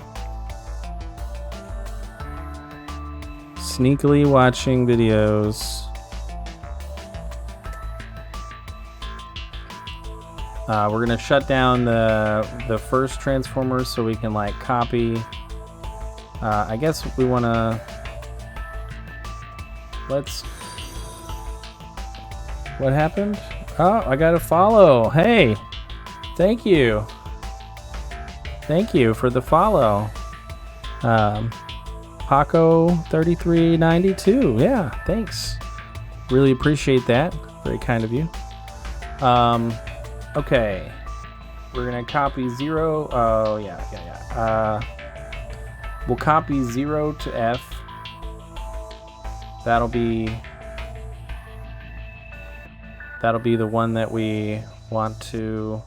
Sneakily watching videos. We're gonna shut down the first transformer so we can like copy. I guess we wanna what happened? Oh, I got a follow. Hey, thank you. Thank you for the follow. Paco 3392. Yeah, thanks. Really appreciate that. Very kind of you. Okay. We're gonna copy 0. Oh yeah. We'll copy 0 to F. That'll be the one that we want to.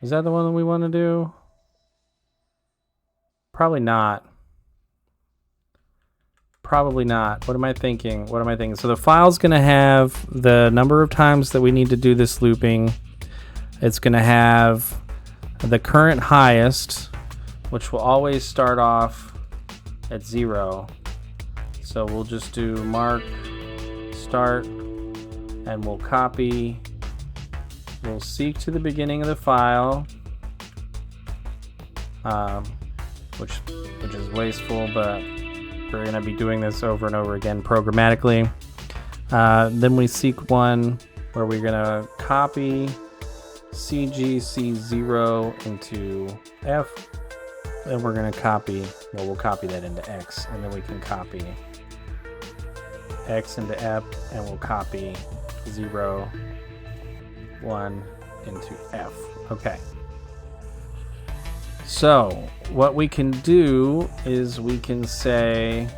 Is that the one that we want to do? Probably not. Probably not. What am I thinking? So the file's going to have the number of times that we need to do this looping. It's going to have the current highest, which will always start off at 0. So we'll just do mark start, and we'll copy. We'll seek to the beginning of the file, which is wasteful, but we're going to be doing this over and over again programmatically. Then we seek one where we're going to copy CGC0 into F, and we're going to copy, we'll copy that into X, and then we can copy X into F, and we'll copy 0, 1 into F. Okay. So what we can do is we can say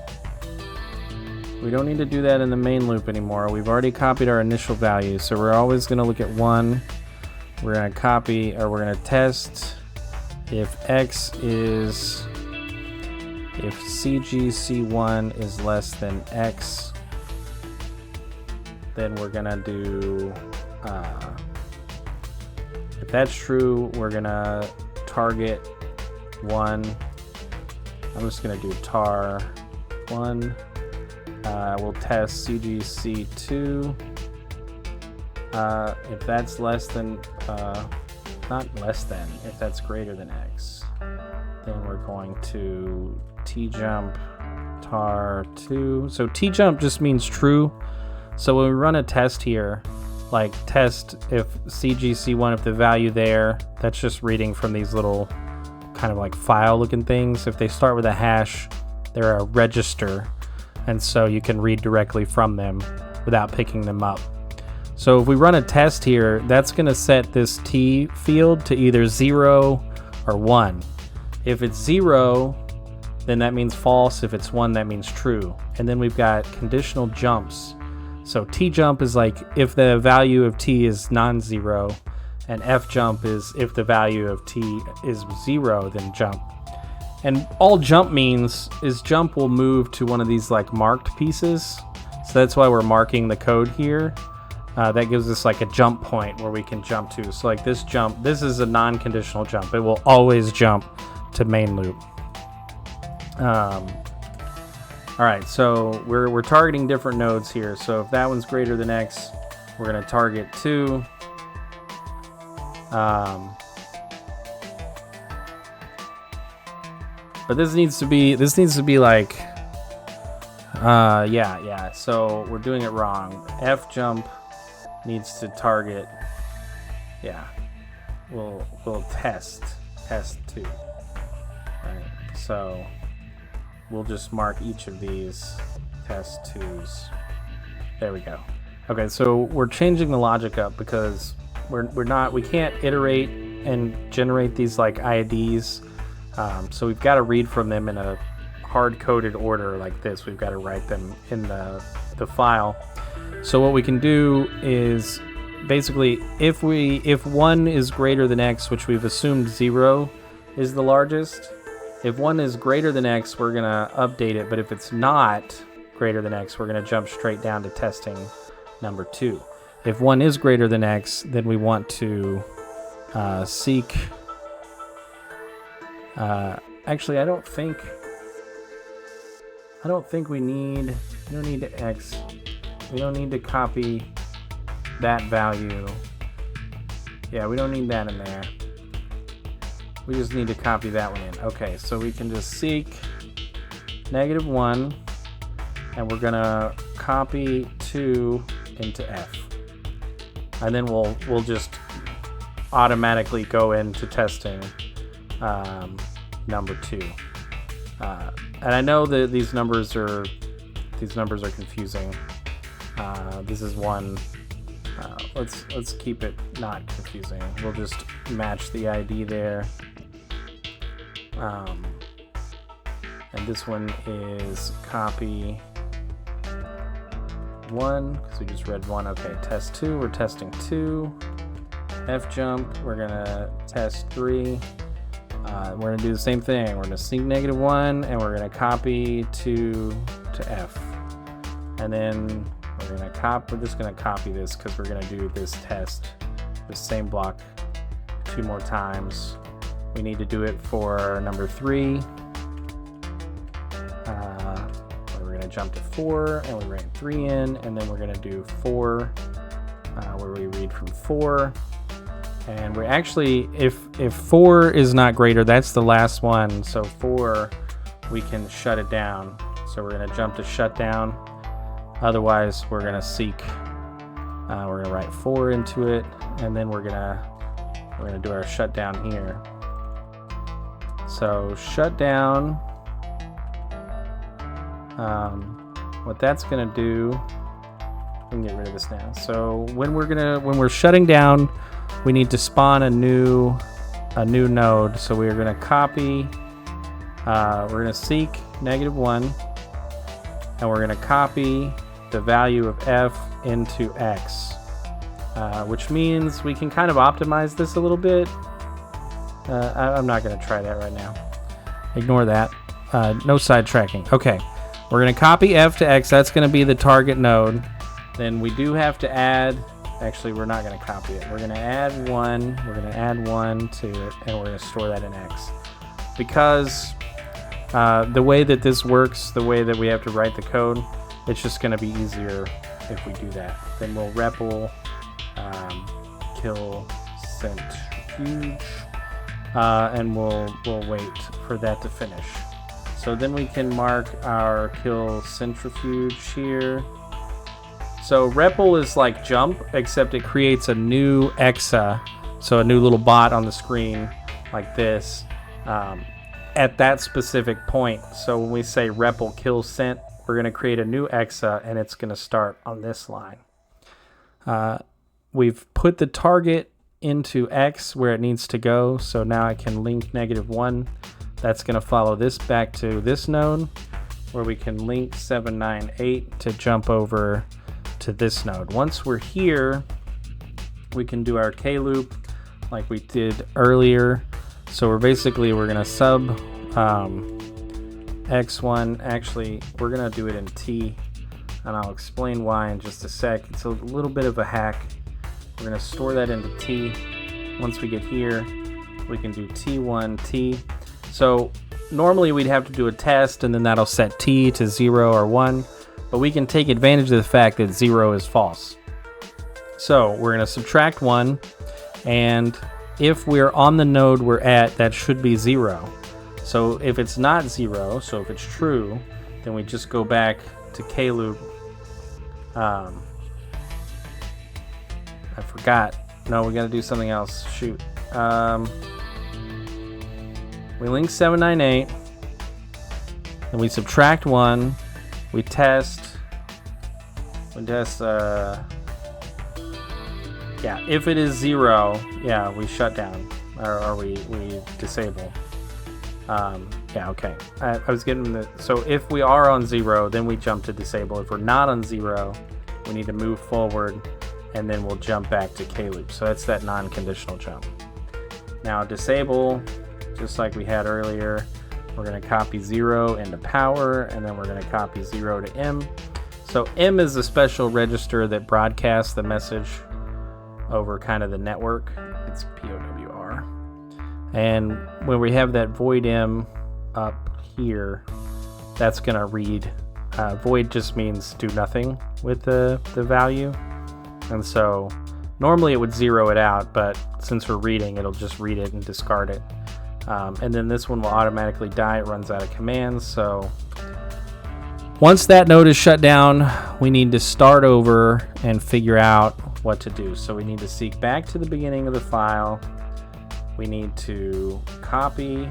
we don't need to do that in the main loop anymore. We've already copied our initial value, so we're always going to look at 1. We're going to copy, or we're going to test if CGC1 is less than X. Then we're going to do if that's true, we're going to target 1. I'm just going to do tar 1. We'll test CGC2. If that's less than, not less than, if that's greater than X, then we're going to tjump tar 2. So tjump just means true. So when we run a test here, like test if CGC1, if the value there, that's just reading from these little kind of like file looking things. If they start with a hash, they're a register, and so you can read directly from them without picking them up. So if we run a test here, that's going to set this T field to either 0 or 1. If it's 0, then that means false. If it's 1, that means true. And then we've got conditional jumps. So tjump is like if the value of T is non-zero, and fjump is if the value of T is 0, then jump. And all jump means is jump will move to one of these like marked pieces. So that's why we're marking the code here. That gives us like a jump point where we can jump to. So like this jump, this is a non-conditional jump. It will always jump to main loop. All right, so we're targeting different nodes here. So if that one's greater than X, we're gonna target 2. But this needs to be like, yeah. So we're doing it wrong. F jump needs to target, yeah. We'll test 2. Right. So we'll just mark each of these test 2s. There we go. Okay, so we're changing the logic up because we can't iterate and generate these like IDs. So we've got to read from them in a hard-coded order like this. We've got to write them in the file. So what we can do is basically if 1 is greater than X, which we've assumed 0 is the largest, if 1 is greater than X, we're gonna update it, but if it's not greater than X, we're gonna jump straight down to testing number 2. If 1 is greater than X, then we want to seek, actually I don't think we don't need to X. We don't need to copy that value. Yeah, we don't need that in there. We just need to copy that one in. Okay, so we can just seek -1, and we're gonna copy 2 into F, and then we'll just automatically go into testing number 2. And I know that these numbers are confusing. This is one. Let's keep it not confusing. We'll just match the ID there. And this one is copy 1 because we just read 1. Okay, test 2. We're testing 2. F jump. We're gonna test 3. We're gonna do the same thing. We're gonna sync -1 and we're gonna copy 2 to F, and then we're just gonna copy this because we're gonna do this test, the same block 2 more times. We need to do it for number 3. We're gonna jump to 4 and we write 3 in, and then we're gonna do 4 where we read from 4. And we're actually, if 4 is not greater, that's the last one. So 4, we can shut it down. So we're gonna jump to shut down. Otherwise, we're gonna seek. We're gonna write 4 into it, and then we're gonna do our shutdown here. So shutdown. What that's gonna do, we can get rid of this now. So when we're shutting down, we need to spawn a new node. So we're gonna copy. We're gonna seek -1, and we're gonna copy the value of F into X, which means we can kind of optimize this a little bit. I'm not gonna try that right now. Ignore that. No sidetracking. Okay, we're gonna copy F to X. That's gonna be the target node. Then we do have to add. Actually, we're not going to copy it. We're going to add 1. We're going to add 1 to it, and we're going to store that in X. Because the way that this works, the way that we have to write the code, it's just going to be easier if we do that. Then we'll REPL kill centrifuge, and we'll wait for that to finish. So then we can mark our kill centrifuge here. So REPL is like jump, except it creates a new EXA, so a new little bot on the screen like this at that specific point. So when we say REPL kill cent, we're going to create a new EXA, and it's going to start on this line. We've put the target into X where it needs to go, so now I can link -1. That's going to follow this back to this node, where we can link 798 to jump over to this node. Once we're here, we can do our K loop like we did earlier. So we're gonna sub X1. Actually, we're gonna do it in T, and I'll explain why in just a sec. It's a little bit of a hack. We're gonna store that into T. Once we get here, we can do T1 T. So normally we'd have to do a test and then that'll set T to 0 or 1, but we can take advantage of the fact that 0 is false. So we're going to subtract 1, and if we're on the node we're at, that should be 0. So if it's not 0, so if it's true, then we just go back to K loop. I forgot. No, we got to do something else. Shoot. We link 798, and we subtract 1. We test. Yeah, if it is 0, yeah, we shut down, or we disable. Yeah, okay. I was getting the, so if we are on 0, then we jump to disable. If we're not on 0, we need to move forward, and then we'll jump back to K loop. So that's that non-conditional jump. Now disable, just like we had earlier, we're going to copy 0 into power, and then we're going to copy 0 to M. So M is a special register that broadcasts the message over kind of the network. It's POWR. And when we have that void M up here, that's going to read. Void just means do nothing with the value. And so normally it would 0 it out, but since we're reading, it'll just read it and discard it. And then this one will automatically die. It runs out of commands. So once that node is shut down, we need to start over and figure out what to do. So we need to seek back to the beginning of the file. We need to copy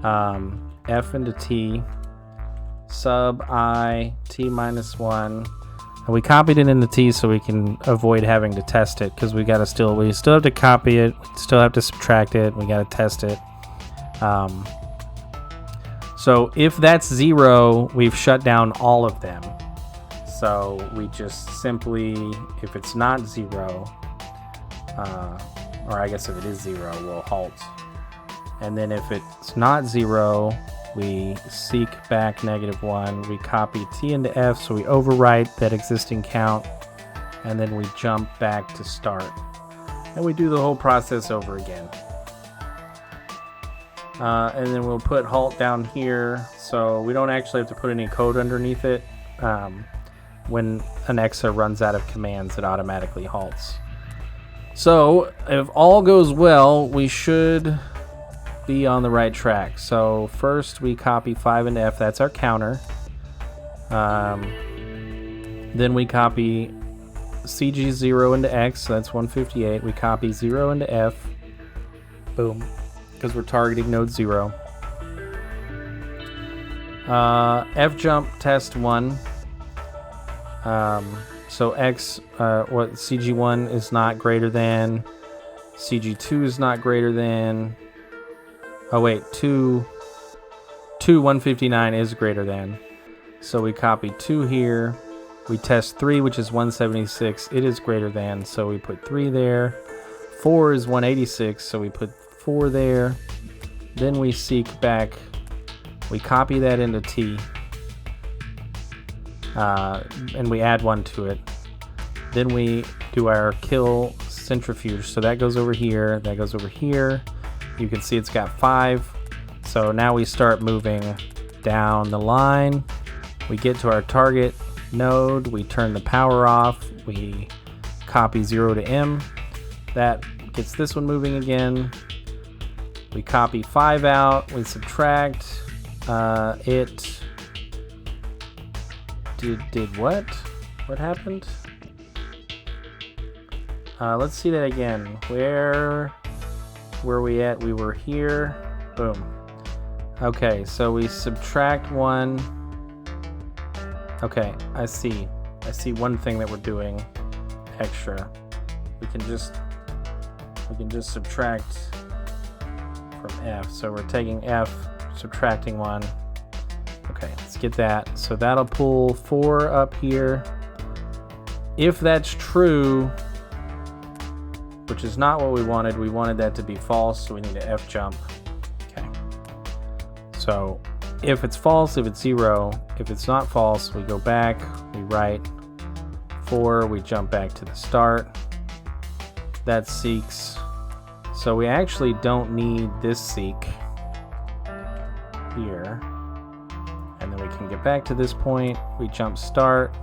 F into T, sub I, T minus 1. And we copied it into T so we can avoid having to test it, because we still have to copy it, we still have to subtract it, we got to test it. So if that's 0, we've shut down all of them. So we just simply, if it's not 0, or I guess if it is 0, we'll halt. And then if it's not 0, we seek back -1. We copy T into F, so we overwrite that existing count, and then we jump back to start. And we do the whole process over again. And then we'll put halt down here, so we don't actually have to put any code underneath it. When an EXA runs out of commands, it automatically halts. So if all goes well, we should be on the right track. So first we copy 5 into F, that's our counter. Then we copy CG0 into X, so that's 158. We copy 0 into F, boom, because we're targeting node 0. F jump test 1. So X, what CG1 is not greater than, CG2 is not greater than, oh wait, 159 is greater than. So we copy 2 here. We test 3, which is 176. It is greater than, so we put 3 there. 4 is 186, so we put 4 there. Then we seek back. We copy that into T. And we add 1 to it. Then we do our kill centrifuge. So that goes over here. That goes over here. You can see it's got 5. So now we start moving down the line. We get to our target node. We turn the power off. We copy 0 to M. That gets this one moving again. We copy 5 out. We subtract. It did what? What happened? Let's see that again. Where were we at? We were here. Boom. Okay, so we subtract 1. Okay, I see one thing that we're doing extra. We can just subtract from F. So we're taking F, subtracting 1. Okay, let's get that. So that'll pull 4 up here. If that's true, which is not what we wanted that to be false, so we need to F jump. Okay. So if it's false, if it's 0, if it's not false, we go back, we write 4, we jump back to the start. That seeks. So we actually don't need this seek. here. And then we can get back to this point. We jump start.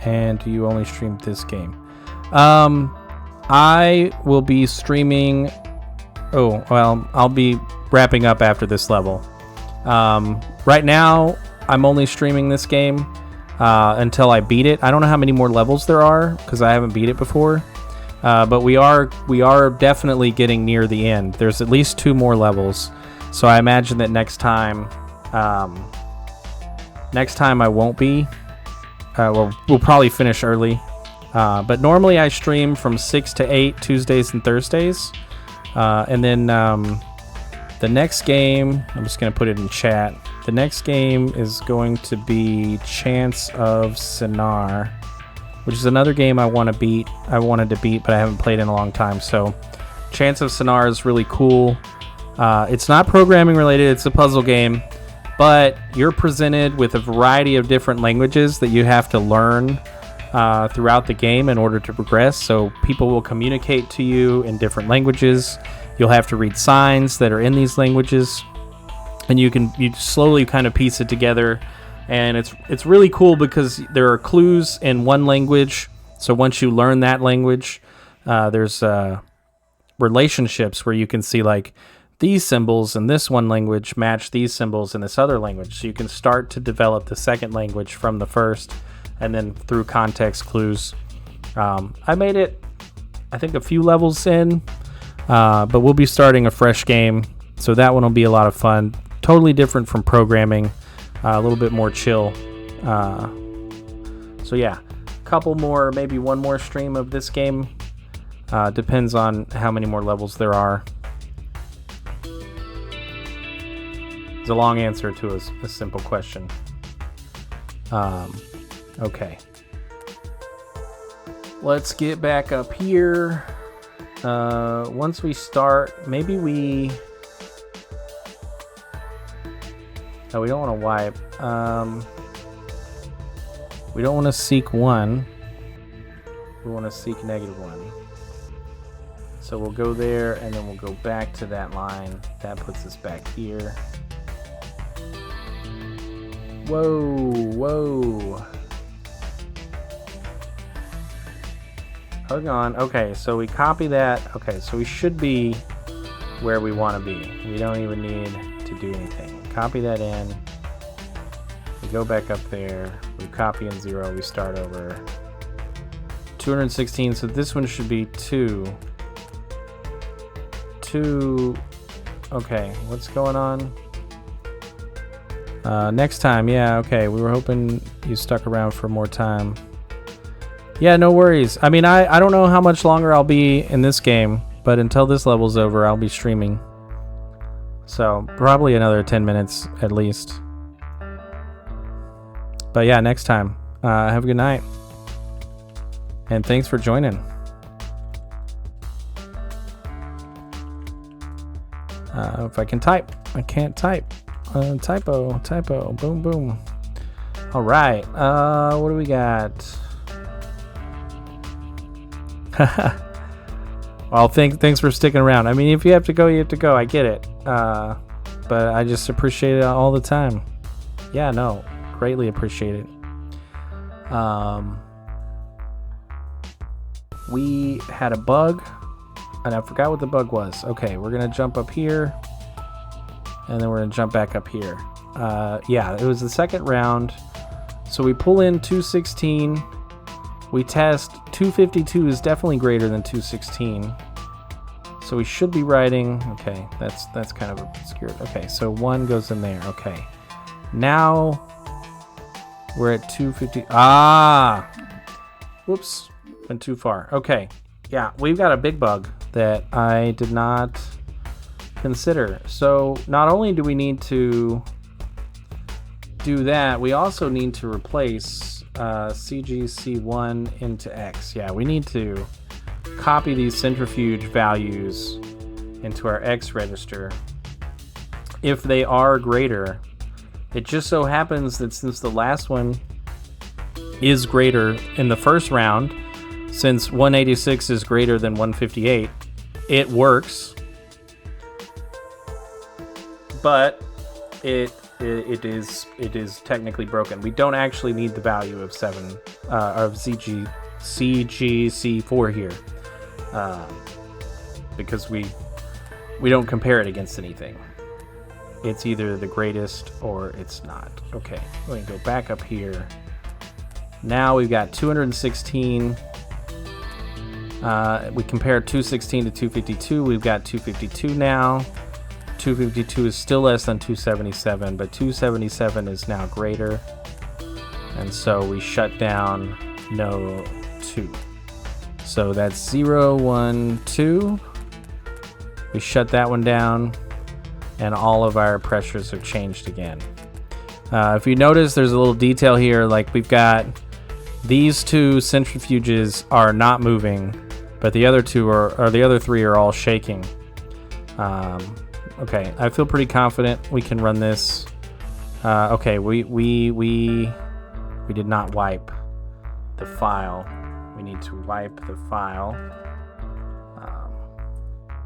And do you only stream this game? I will be streaming... Oh, well, I'll be wrapping up after this level. Right now, I'm only streaming this game until I beat it. I don't know how many more levels there are because I haven't beat it before. But we are definitely getting near the end. There's at least 2 more levels. So I imagine that next time I won't be. We'll probably finish early. But normally I stream from 6 to 8 Tuesdays and Thursdays. And then the next game, I'm just going to put it in chat. The next game is going to be Chance of Sinar, which is another game I wanted to beat, but I haven't played in a long time. So Chance of Sinar is really cool. It's not programming related, it's a puzzle game, but you're presented with a variety of different languages that you have to learn throughout the game in order to progress. So people will communicate to you in different languages. You'll have to read signs that are in these languages, and you slowly kind of piece it together. And it's really cool because there are clues in one language. So once you learn that language, there's relationships where you can see like these symbols in this one language match these symbols in this other language. So you can start to develop the second language from the first, and then through context clues. I made it, I think, a few levels in, but we'll be starting a fresh game. So that one will be a lot of fun. Totally different from programming. A little bit more chill. So yeah, a couple more, maybe one more stream of this game. Depends on how many more levels there are. It's a long answer to a simple question. Okay. Let's get back up here. Once we start, maybe we... No, we don't want to wipe. We don't want to seek 1. We want to seek -1. So we'll go there, and then we'll go back to that line. That puts us back here. Whoa. Hold on. Okay, so we copy that. Okay, so we should be where we want to be. We don't even need to do anything. Copy that in. We go back up there. We copy in 0. We start over. 216. So this one should be 2. 2. Okay, what's going on? Next time. Yeah, okay. We were hoping you stuck around for more time. Yeah, no worries. I mean, I don't know how much longer I'll be in this game, but until this level's over, I'll be streaming. So, probably another 10 minutes at least. But yeah, next time. Have a good night. And thanks for joining. If I can type. I can't type. Typo. Boom, boom. All right. What do we got? Well, thanks for sticking around. I mean, if you have to go, you have to go. I get it. But I just appreciate it all the time. Yeah, no, greatly appreciate it. We had a bug, and I forgot what the bug was. Okay, we're gonna jump up here, and then we're gonna jump back up here. Yeah, it was the second round. So we pull in 216. We test 252 is definitely greater than 216. So we should be writing. Okay, that's kind of obscured. Okay, so 1 goes in there. Okay, now we're at 250. Ah, whoops, went too far. Okay, yeah, we've got a big bug that I did not consider. So not only do we need to do that, we also need to replace CGC1 into X. Yeah, we need to copy these centrifuge values into our X register. If they are greater, it just so happens that since the last one is greater in the first round, since 186 is greater than 158, it works, but it is technically broken. We don't actually need the value of 7 of CGC4 here, because we don't compare it against anything. It's either the greatest or it's not. Okay, let me go back up here. Now we've got 216. We compare 216 to 252. We've got 252 now. 252 is still less than 277, but 277 is now greater. And so we shut down no 2. So that's 0, 1, 2. We shut that one down, and all of our pressures have changed again. If you notice, there's a little detail here, like we've got these 2 centrifuges are not moving, but the other 2 or the other 3 are all shaking. Okay, I feel pretty confident we can run this. Okay, we did not wipe the file. We need to wipe the file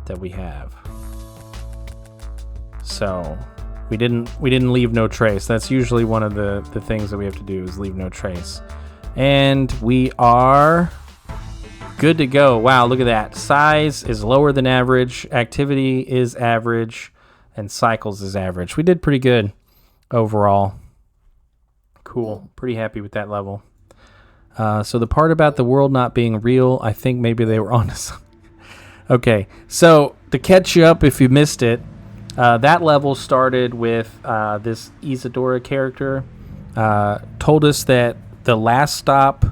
that we have. So we didn't leave no trace. That's usually one of the things that we have to do, is leave no trace. And we are good to go. Wow, look at that. Size is lower than average, activity is average, and cycles is average. We did pretty good overall. Cool. Pretty happy with that level. So the part about the world not being real, I think maybe they were on to something. Okay, so to catch you up if you missed it, that level started with this Isadora character. Told us that the last stop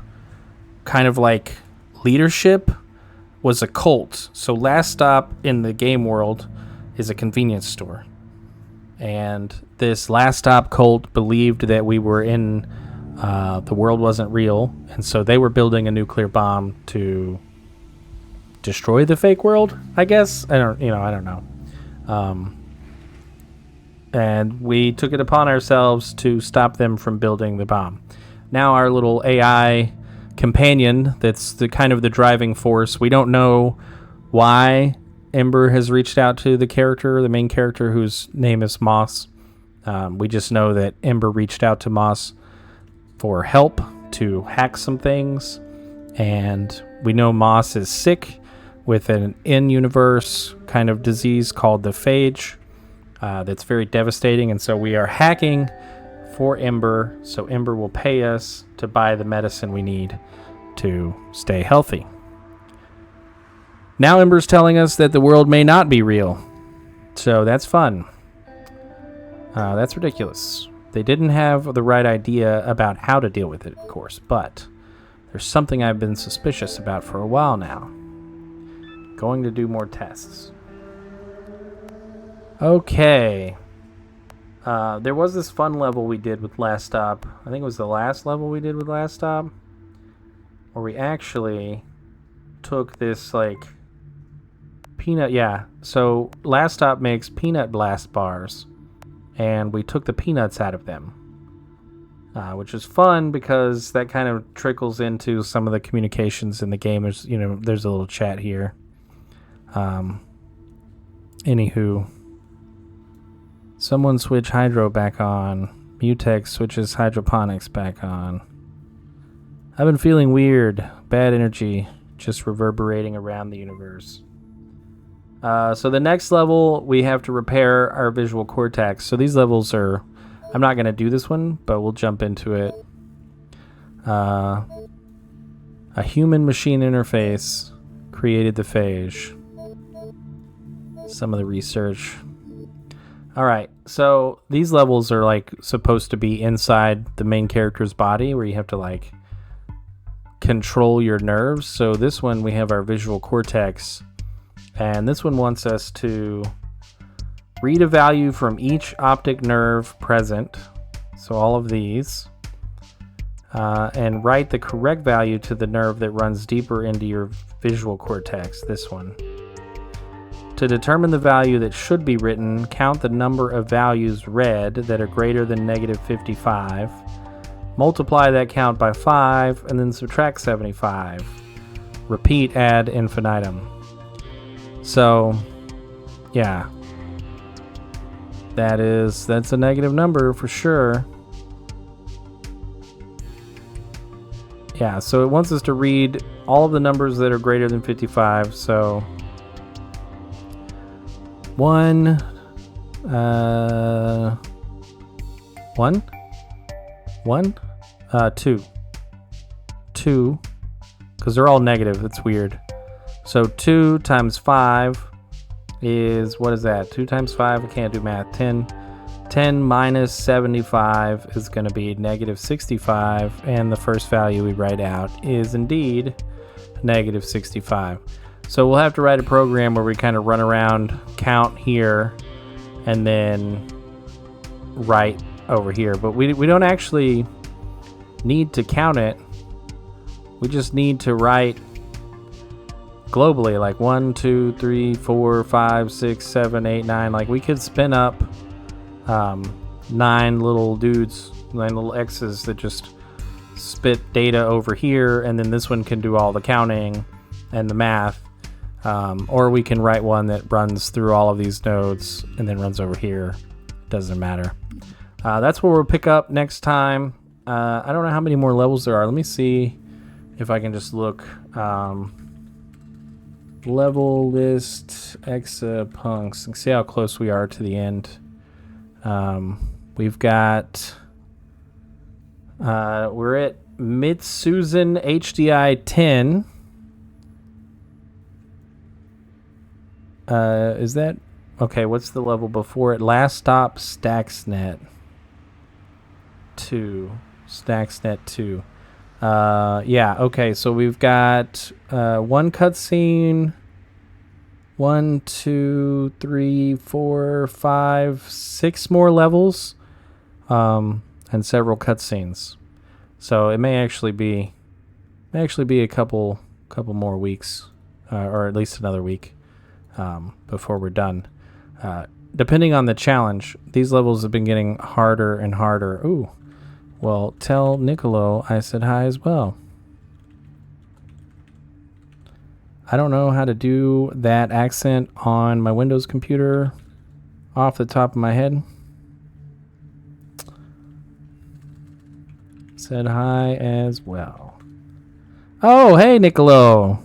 kind of like leadership was a cult. So last stop in the game world is a convenience store. And this last stop cult believed that we were in the world wasn't real, and so they were building a nuclear bomb to destroy the fake world, I guess. I don't know. And we took it upon ourselves to stop them from building the bomb. Now our little AI companion, that's the kind of the driving force. We don't know why Ember has reached out to the main character, whose name is Moss. We just know that Ember reached out to Moss for help to hack some things, and we know Moss is sick with an in-universe kind of disease called the phage that's very devastating, and so we are hacking for Ember, so Ember will pay us to buy the medicine we need to stay healthy. Now Ember's telling us that the world may not be real, so that's fun. That's ridiculous. They didn't have the right idea about how to deal with it, of course, but there's something I've been suspicious about for a while now. Going to do more tests. Okay. There was this fun level we did with Last Stop. I think it was the last level we did with Last Stop, where we actually took this, like, peanut... Yeah, so Last Stop makes peanut blast bars, and we took the peanuts out of them, which is fun because that kind of trickles into some of the communications in the game. There's a little chat here. Anywho, someone switch hydro back on. Mutex switches hydroponics back on. I've been feeling weird. Bad energy just reverberating around the universe. So the next level, we have to repair our visual cortex. So these levels are... I'm not going to do this one, but we'll jump into it. A human-machine interface created the phage. Some of the research. Alright, so these levels are like supposed to be inside the main character's body, where you have to like control your nerves. So this one, we have our visual cortex, and this one wants us to read a value from each optic nerve present, so all of these, and write the correct value to the nerve that runs deeper into your visual cortex, this one. To determine the value that should be written, count the number of values read that are greater than -55, multiply that count by 5, and then subtract 75. Repeat ad infinitum. So, yeah. That's a negative number for sure. Yeah, so it wants us to read all of the numbers that are greater than 55. So 1, 2, because they're all negative. It's weird. So 2 times 5 is, what is that? 2 times 5, I can't do math. 10 minus 75 is going to be negative 65, and the first value we write out is indeed negative 65. So we'll have to write a program where we kind of run around, count here, and then write over here. But we don't actually need to count it. We just need to write globally, like 1, 2, 3, 4, 5, 6, 7, 8, 9. Like we could spin up 9 little dudes, 9 little X's that just spit data over here, and then this one can do all the counting and the math. Or we can write one that runs through all of these nodes and then runs over here. Doesn't matter. That's where we'll pick up next time. I don't know how many more levels there are. Let me see if I can just look. Level list EXAPUNKS and see how close we are to the end. We've got we're at Mitsuzen HDI-10. Is that okay? What's the level before it? Last Stop Snaxnet 2. Snaxnet 2. Yeah, okay, so we've got one cutscene, 1, 2, 3, 4, 5, 6 more levels, and several cutscenes. So it may actually be a couple more weeks, or at least another week, before we're done. Depending on the challenge, these levels have been getting harder and harder. Ooh. Well, tell Niccolo I said hi as well. I don't know how to do that accent on my Windows computer off the top of my head. Said hi as well. Oh, hey, Niccolo.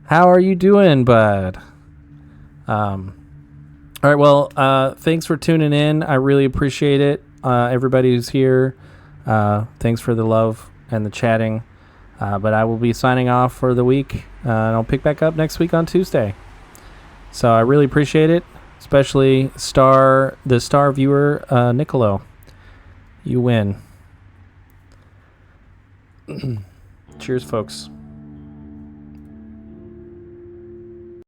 How are you doing, bud? All right, well, thanks for tuning in. I really appreciate it. Everybody who's here. Thanks for the love and the chatting. But I will be signing off for the week. And I'll pick back up next week on Tuesday. So I really appreciate it. Especially the star viewer, Niccolo. You win. Cheers, folks.